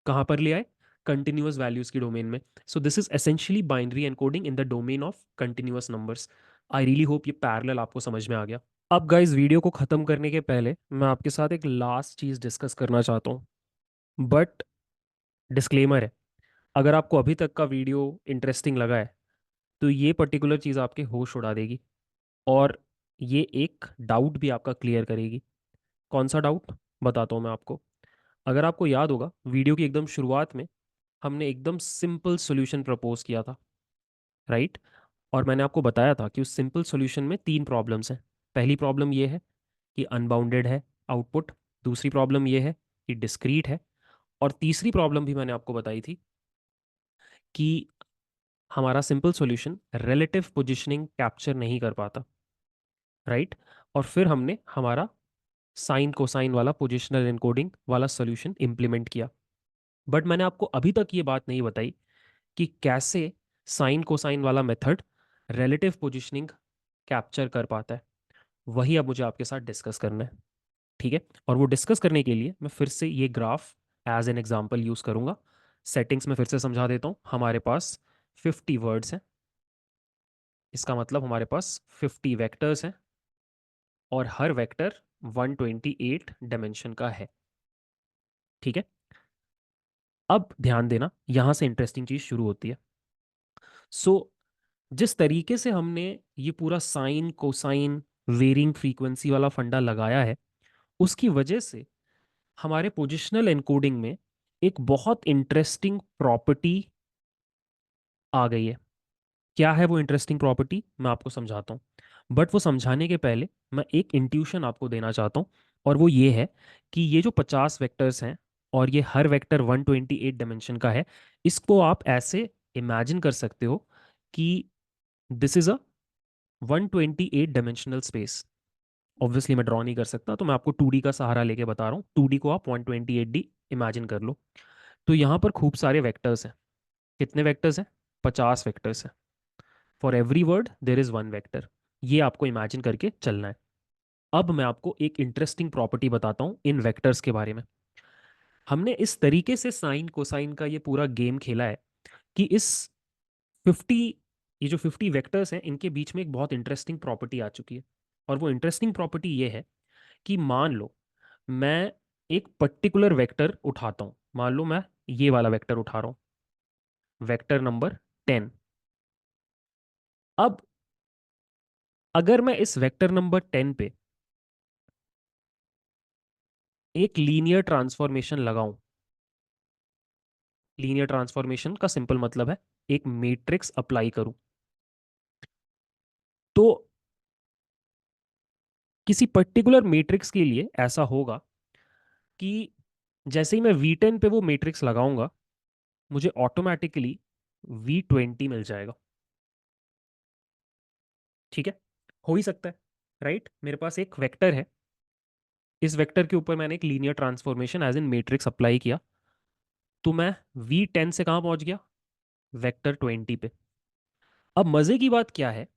कहाँ पर ले आए, कंटिन्यूअस वैल्यूज की डोमेन में। So this is essentially binary encoding in the domain of continuous numbers. I really hope ये पैरेलल आपको समझ में आ गया। अब गाइस, वीडियो को ख़त्म करने के पहले मैं आपके साथ एक लास्ट चीज़ डिस्कस करना चाहता हूँ। बट डिस्क्लेमर है, अगर आपको अभी तक का वीडियो इंटरेस्टिंग लगा है, तो ये पर्टिकुलर चीज़ आपके होश उड़ा देगी, और ये एक डाउट भी आपका क्लियर करेगी। कौन सा डाउट, बताता हूँ मैं आपको। अगर आपको याद होगा, वीडियो की एकदम शुरुआत में हमने एकदम सिंपल सॉल्यूशन प्रपोज किया था, राइट? और मैंने आपको बताया था कि उस सिंपल सॉल्यूशन में 3 प्रॉब्लम्स हैं। पहली प्रॉब्लम ये है कि अनबाउंडेड है आउटपुट, दूसरी प्रॉब्लम ये है कि डिस्क्रीट है, और तीसरी प्रॉब्लम भी मैंने आपको बताई थी कि हमारा simple solution relative positioning capture नहीं कर पाता, राइट। और फिर हमने हमारा साइन कोसाइन वाला पोजिशनल एनकोडिंग वाला सॉल्यूशन इंप्लीमेंट किया। बट मैंने आपको अभी तक ये बात नहीं बताई कि कैसे साइन कोसाइन वाला मेथड रिलेटिव पोजीशनिंग कैप्चर कर पाता है। वही अब मुझे आपके साथ डिस्कस करना है, ठीक है। और वो डिस्कस करने के लिए मैं फिर से ये graph as an example use करूंगा। सेटिंग्स में फिर से समझा देता हूँ। हमारे पास 50 वर्ड्स हैं, इसका मतलब हमारे पास 50 वेक्टर्स हैं और हर वेक्टर 128 डायमेंशन का है, ठीक है। अब ध्यान देना, यहां से इंटरेस्टिंग चीज शुरू होती है। सो जिस तरीके से हमने ये पूरा साइन कोसाइन वेरिंग फ्रीक्वेंसी वाला फंडा लगाया है, उसकी वजह से हमारे पोजिशनल एनकोडिंग में एक बहुत इंटरेस्टिंग प्रॉपर्टी आ गई है। क्या है वो इंटरेस्टिंग प्रॉपर्टी, मैं आपको समझाता हूँ। बट वो समझाने के पहले मैं एक इंट्यूशन आपको देना चाहता हूँ, और वो ये है कि ये जो 50 वेक्टर्स हैं और ये हर वेक्टर 128 डायमेंशन का है, इसको आप ऐसे इमेजिन कर सकते हो कि this is a 128 dimensional space. Obviously मैं ड्रॉ नहीं कर सकता, तो मैं आपको 2D का सहारा लेके बता रहा हूँ। 2D को आप 128D इमेजिन कर लो। तो यहाँ पर खूब सारे वेक्टर्स हैं। कितने वेक्टर्स हैं? 50 वेक्टर्स हैं। For every word there is one vector. ये आपको इमेजिन करके चलना है। अब मैं आपको एक इंटरेस्टिंग प्रॉपर्टी बताता हूँ इन वेक्टर्स के बारे में। हमने इस तरीके से साइन कोसाइन का ये पूरा गेम खेला है कि इस 50 ये जो 50 वेक्टर्स हैं, इनके बीच में एक बहुत इंटरेस्टिंग प्रॉपर्टी आ चुकी है। और वो इंटरेस्टिंग प्रॉपर्टी ये है कि मान लो मैं एक पर्टिकुलर वेक्टर उठाता हूँ। मान लो मैं ये वाला वेक्टर उठा रहा हूँ, वेक्टर नंबर 10। अब अगर मैं इस वेक्टर नंबर 10 पे एक लीनियर ट्रांसफॉर्मेशन लगाऊं, लीनियर ट्रांसफॉर्मेशन का सिंपल मतलब है एक मैट्रिक्स अप्लाई करूं, तो किसी पर्टिकुलर मैट्रिक्स के लिए ऐसा होगा कि जैसे ही मैं V10 पे वो मैट्रिक्स लगाऊंगा, मुझे ऑटोमेटिकली V20 मिल जाएगा, ठीक है। हो ही सकता है, राइट। मेरे पास एक वेक्टर है, इस वेक्टर के ऊपर मैंने एक linear transformation as in matrix apply किया, तो मैं V10 से कहाँ पहुंच गया? वेक्टर 20 पे। अब मजे की बात क्या है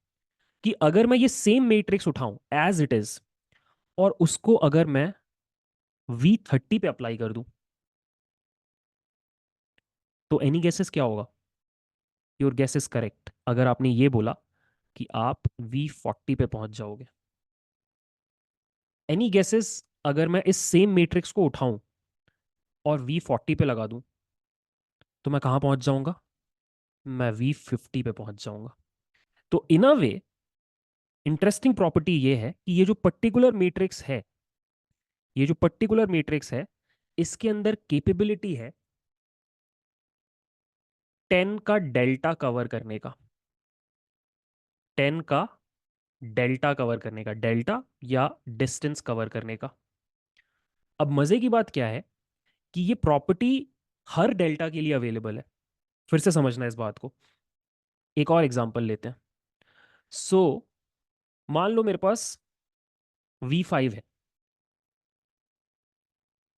कि अगर मैं ये सेम मैट्रिक्स उठाऊं एज इट इज और उसको अगर मैं V30 पे अप्लाई कर दूं, तो एनी गेसेस क्या होगा? Your guess is correct. अगर आपने ये बोला कि आप V40 पे पहुंच जाओगे, एनी गेसेस अगर मैं इस सेम मैट्रिक्स को उठाऊं और V40 पे लगा दूं, तो मैं कहां पहुंच जाऊंगा? मैं V50 पे पहुंच जाऊंगा। तो इन अ वे इंटरेस्टिंग प्रॉपर्टी ये है कि ये जो पर्टिकुलर मैट्रिक्स है, ये जो पर्टिकुलर मैट्रिक्स है, इसके अंदर कैपेबिलिटी है 10 का डेल्टा कवर करने का। 10 का डेल्टा कवर करने का, डेल्टा या डिस्टेंस कवर करने का। अब मजे की बात क्या है कि ये प्रॉपर्टी हर डेल्टा के लिए अवेलेबल है। फिर से समझना इस बात को। एक और एग्जांपल लेते हैं। सो मान लो मेरे पास V5 है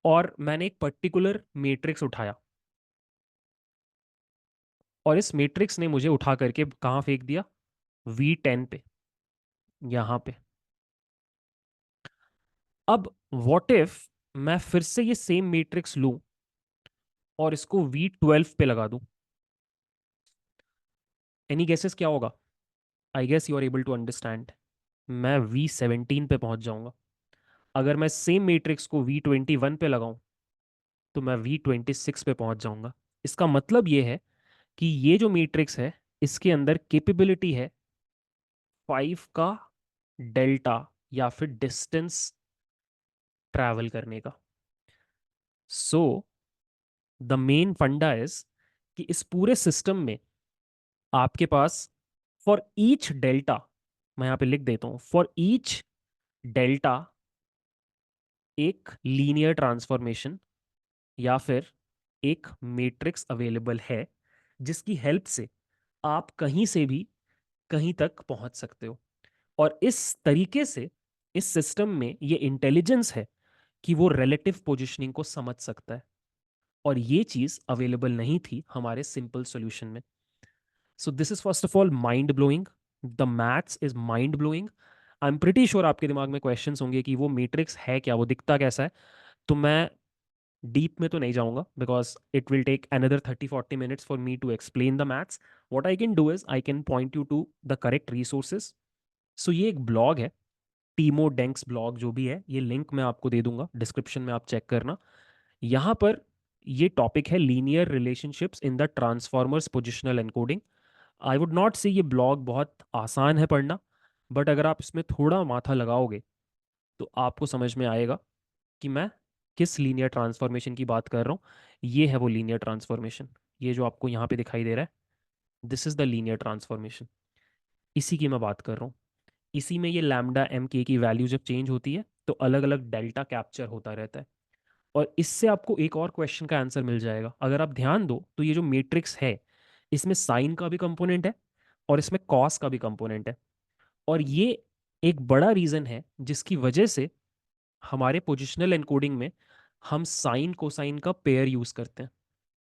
और मैंने एक पर्टिकुलर मैट्रिक्स उठाया, और इस मैट्रिक्स ने मुझे उठा करके कहाँ फेंक दिया? V10 पे, यहां पे। अब व्हाट इफ मैं फिर से ये सेम मैट्रिक्स लूं और इसको V12 पे लगा दूं? एनी गेसेस क्या होगा? I guess you are able to understand. मैं V17 पे पहुंच जाऊंगा। अगर मैं सेम मैट्रिक्स को V21 पे लगाऊं, तो मैं V26 पे पहुंच जाऊंगा। इसका मतलब ये है कि ये जो मैट्रिक्स है, इसके अंदर कैपेबिलिटी है 5 का डेल्टा या फिर डिस्टेंस ट्रैवल करने का। सो द मेन फंडा इज कि इस पूरे सिस्टम में आपके पास फॉर ईच डेल्टा, मैं यहां पे लिख देता हूं, फॉर ईच डेल्टा एक लीनियर ट्रांसफॉर्मेशन या फिर एक मैट्रिक्स अवेलेबल है जिसकी हेल्प से आप कहीं से भी कहीं तक पहुंच सकते हो। और इस तरीके से इस सिस्टम में ये इंटेलिजेंस है कि वो रिलेटिव पोजीशनिंग को समझ सकता है, और ये चीज अवेलेबल नहीं थी हमारे सिंपल सॉल्यूशन में। So this is first of all mind blowing, the maths is mind blowing. I am pretty sure आपके दिमाग में क्वेश्चंस होंगे कि वो मैट्रिक्स है क्या, वो दिखता कैसा है। तो मैं डीप में तो नहीं जाऊंगा because it will take another 30-40 minutes for me to explain the maths. What I can do is I can point you to the correct resources. So ये एक ब्लॉग है, टीमो डेंक्स ब्लॉग जो भी है, ये लिंक मैं आपको दे दूंगा डिस्क्रिप्शन में, आप चेक करना। यहाँ पर ये टॉपिक है linear relationships in the transformers positional encoding. I would not से ये ब्लॉग बहुत आसान है पढ़ना, बट अगर आप इसमें थोड़ा माथा लगाओगे तो आपको समझ में आएगा कि मैं किस लीनियर ट्रांसफॉर्मेशन की बात कर रहा हूँ। ये है वो लीनियर ट्रांसफॉर्मेशन, ये जो आपको यहाँ पे दिखाई दे रहा है, this is the linear transformation, इसी की मैं बात कर रहा हूँ। इसी में ये लैम्डा एम के की वैल्यू जब चेंज होती है तो अलग अलग डेल्टा कैप्चर होता रहता है। और इससे आपको एक और क्वेश्चन का आंसर मिल जाएगा अगर आप ध्यान दो। तो ये जो मैट्रिक्स है, इसमें साइन का भी कंपोनेंट है और इसमें कॉस का भी कंपोनेंट है। और ये एक बड़ा रीजन है जिसकी वजह से हमारे पोजिशनल एनकोडिंग में हम साइन कोसाइन का पेयर यूज करते हैं।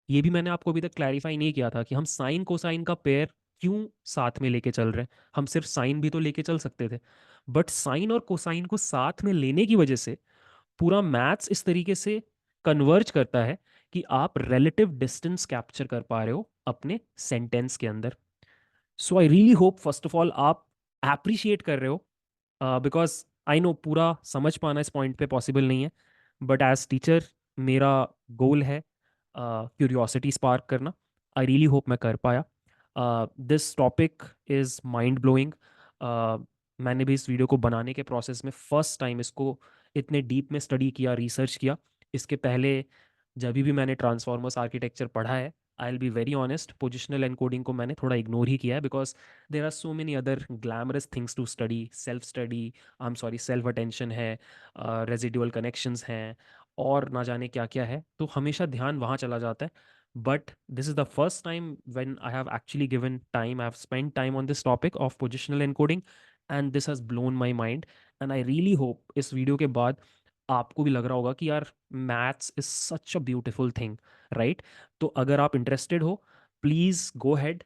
ये भी मैंने आपको अभी तक क्लैरिफाई नहीं किया था कि हम साइन कोसाइन का पेयर क्यों साथ में लेके चल रहे हैं। हम सिर्फ साइन भी तो लेके चल सकते थे, बट साइन और कोसाइन को साथ में लेने की वजह से पूरा मैथ्स इस तरीके से कन्वर्ज करता है कि आप रिलेटिव डिस्टेंस कैप्चर कर पा रहे हो अपने सेंटेंस के अंदर। So I really hope first of all आप अप्रिशिएट कर रहे हो, बिकॉज आई नो पूरा समझ पाना इस पॉइंट पे पॉसिबल नहीं है, बट एज टीचर मेरा गोल है क्यूरियोसिटी स्पार्क करना। आई रियली होप मैं कर पाया। This topic is mind blowing. मैंने भी इस वीडियो को बनाने के प्रोसेस में फर्स्ट टाइम इसको इतने डीप में स्टडी किया, रिसर्च किया। इसके पहले जब भी मैंने ट्रांसफॉर्मर्स आर्किटेक्चर पढ़ा है, I will be very honest, positional encoding को मैंने थोड़ा इग्नोर ही किया है because there are so many other glamorous things to study, self study, I am sorry self attention है, रेजिडुअल कनेक्शंस हैं, और ना जाने क्या क्या है, तो हमेशा ध्यान वहाँ चला जाता है। But this is the first time when I have actually given time, I have spend time on this topic of positional encoding, and this has blown my mind. And I really hope इस वीडियो के बाद आपको भी लग रहा होगा कि यार maths is such a beautiful thing, right? तो अगर आप इंटरेस्टेड हो, please go ahead,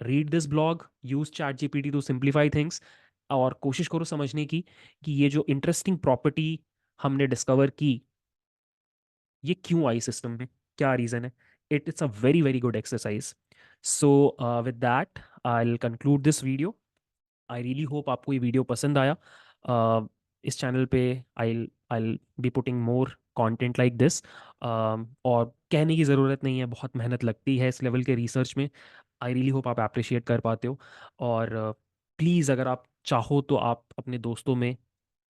read this blog, use chat GPT to simplify things, और कोशिश करो समझने की कि ये जो इंटरेस्टिंग प्रॉपर्टी हमने डिस्कवर की, ये क्यों आई सिस्टम में, क्या रीज़न है। It's a very very good exercise. So with that I will conclude this video. I really hope आपको ये वीडियो पसंद आया। इस चैनल पे I I be putting more content like this. और कहने की ज़रूरत नहीं है, बहुत मेहनत लगती है इस लेवल के रिसर्च में। आई रियली होप आप अप्रिशिएट कर पाते हो। और प्लीज़ अगर आप चाहो तो आप अपने दोस्तों में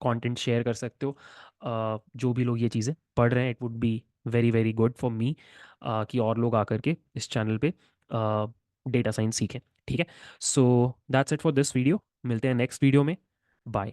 कंटेंट शेयर कर सकते हो। जो भी लोग ये चीज़ें पढ़ रहे हैं, it would be very very good for me कि और लोग आकर के इस चैनल पे डेटा साइंस सीखें। ठीक है, so that's it for this video. मिलते हैं नेक्स्ट वीडियो में। बाय।